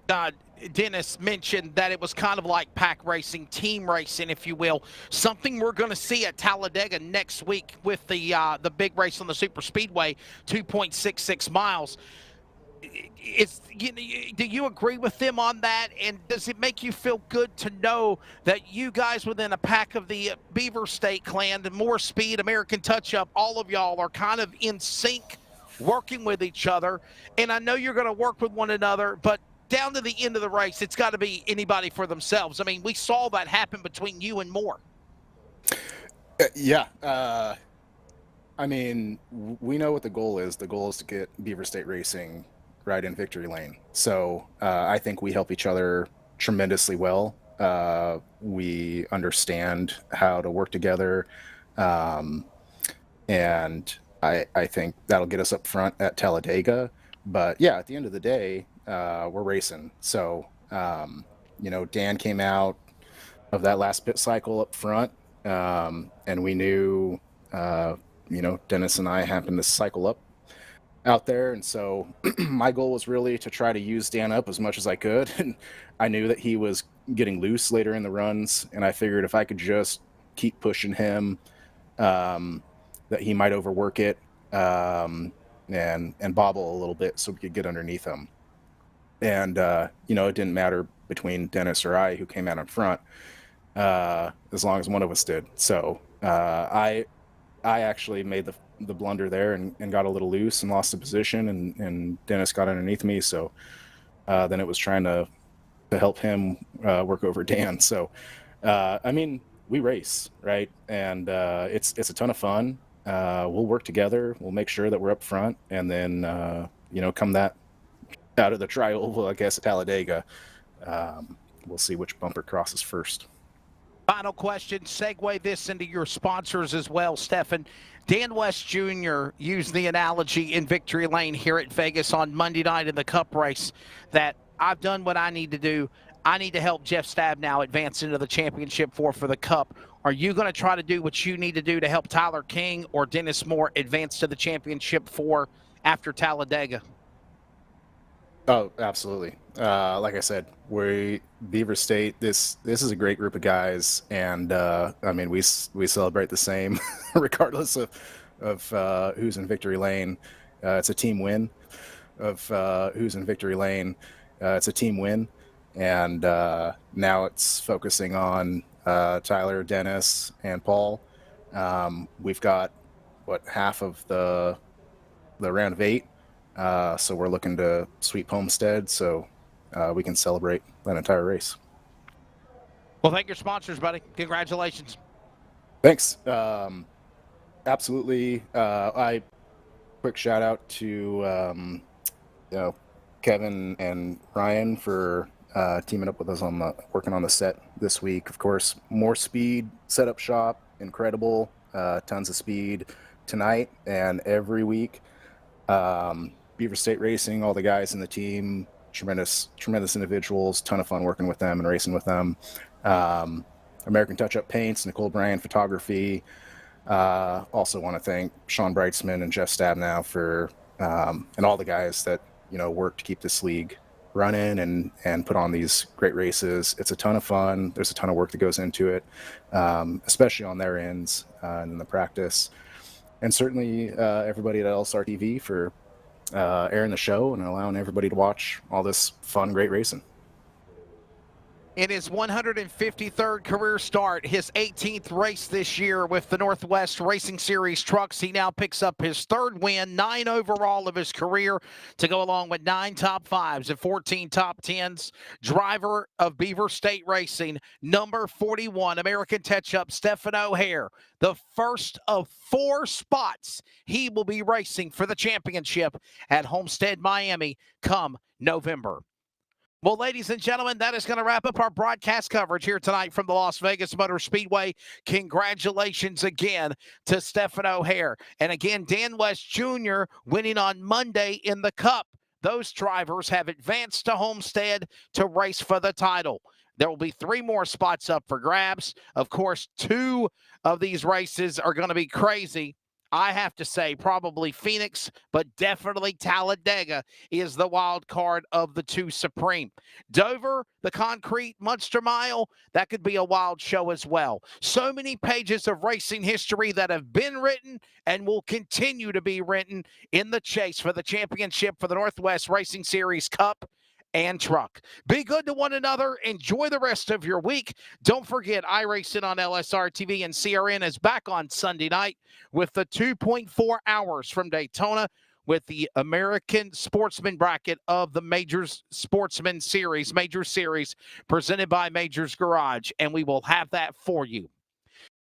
Dennis mentioned that it was kind of like pack racing, team racing, if you will. Something we're going to see at Talladega next week with the big race on the Super Speedway, 2.66 miles. Do you agree with them on that? And does it make you feel good to know that you guys within a pack of the Beaver State clan, the More Speed, American Touch-Up, all of y'all are kind of in sync, working with each other? And I know you're going to work with one another, but down to the end of the race, it's got to be anybody for themselves. I mean, we saw that happen between you and Moore. Yeah. I mean, we know what the goal is. The goal is to get Beaver State Racing right in victory lane. So I think we help each other tremendously well. We understand how to work together. And I think that'll get us up front at Talladega. But yeah, at the end of the day, we're racing. So, Dan came out of that last pit cycle up front. And we knew, Dennis and I happened to cycle up out there, and so my goal was really to try to use Dan up as much as I could, and I knew that he was getting loose later in the runs, and I figured if I could just keep pushing him, that he might overwork it, and bobble a little bit so we could get underneath him. And it didn't matter between Dennis or I who came out in front, as long as one of us did. So I actually made the blunder there and got a little loose and lost the position, and Dennis got underneath me. So then it was trying to help him work over Dan. So I mean, we race, right? And it's a ton of fun. We'll work together. We'll make sure that we're up front, and then come that out of the tri-oval, I guess, at Talladega, we'll see which bumper crosses first. Final question, segue this into your sponsors as well, Stefan. Dan West Jr. used the analogy in Victory Lane here at Vegas on Monday night in the Cup race that I've done what I need to do. I need to help Jeff Stabnow advance into the championship for the Cup. Are you going to try to do what you need to do to help Tyler King or Dennis Moore advance to the championship for after Talladega? Oh, absolutely. Like I said, Beaver State. This is a great group of guys, and I mean we celebrate the same, regardless of who's in victory lane. It's a team win. Of who's in victory lane, it's a team win, and now it's focusing on Tyler, Dennis, and Paul. We've got half of the round of 8. So we're looking to sweep Homestead so we can celebrate that entire race. Well, thank your sponsors, buddy. Congratulations. Thanks. Absolutely. Quick shout out to Kevin and Ryan for teaming up with us working on the set this week. Of course, more speed, setup shop, incredible, tons of speed tonight and every week. Beaver State Racing, all the guys in the team, tremendous individuals, ton of fun working with them and racing with them. American Touch-Up Paints, Nicole Bryan Photography. Also want to thank Sean Brightsman and Jeff Stabnow for and all the guys that work to keep this league running and put on these great races. It's a ton of fun. There's a ton of work that goes into it, especially on their ends and in the practice. And certainly everybody at LSRTV for airing the show and allowing everybody to watch all this fun, great racing. In his 153rd career start, his 18th race this year with the Northwest Racing Series trucks, he now picks up his third win, 9 overall of his career, to go along with 9 top 5s and 14 top 10s. Driver of Beaver State Racing, number 41, American Touch-Up, Stephen O'Hare. The first of 4 spots he will be racing for the championship at Homestead, Miami, come November. Well, ladies and gentlemen, that is going to wrap up our broadcast coverage here tonight from the Las Vegas Motor Speedway. Congratulations again to Stephen O'Hare. And again, Dan West Jr. winning on Monday in the Cup. Those drivers have advanced to Homestead to race for the title. There will be 3 more spots up for grabs. Of course, 2 of these races are going to be crazy. I have to say probably Phoenix, but definitely Talladega is the wild card of the 2 supreme. Dover, the concrete Munster Mile, that could be a wild show as well. So many pages of racing history that have been written and will continue to be written in the chase for the championship for the Northwest Racing Series Cup and Truck. Be good to one another. Enjoy the rest of your week. Don't forget, iRacing on LSRTV and CRN is back on Sunday night with the 2.4 hours from Daytona with the American Sportsman bracket of the Majors Sportsman Series, Major Series, presented by Majors Garage, and we will have that for you.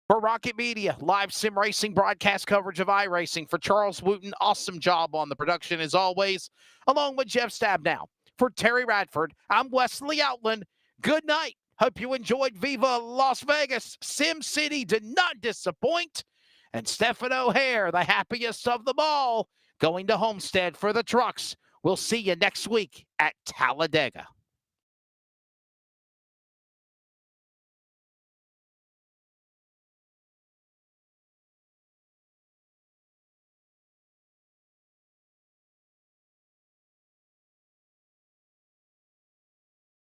For Rocket Media, live sim racing broadcast coverage of iRacing. For Charles Wooten, awesome job on the production as always, along with Jeff Stabnow. For Terry Radford, I'm Wesley Outland. Good night. Hope you enjoyed Viva Las Vegas. Sim City did not disappoint. And Stephen O'Hare, the happiest of them all, going to Homestead for the trucks. We'll see you next week at Talladega.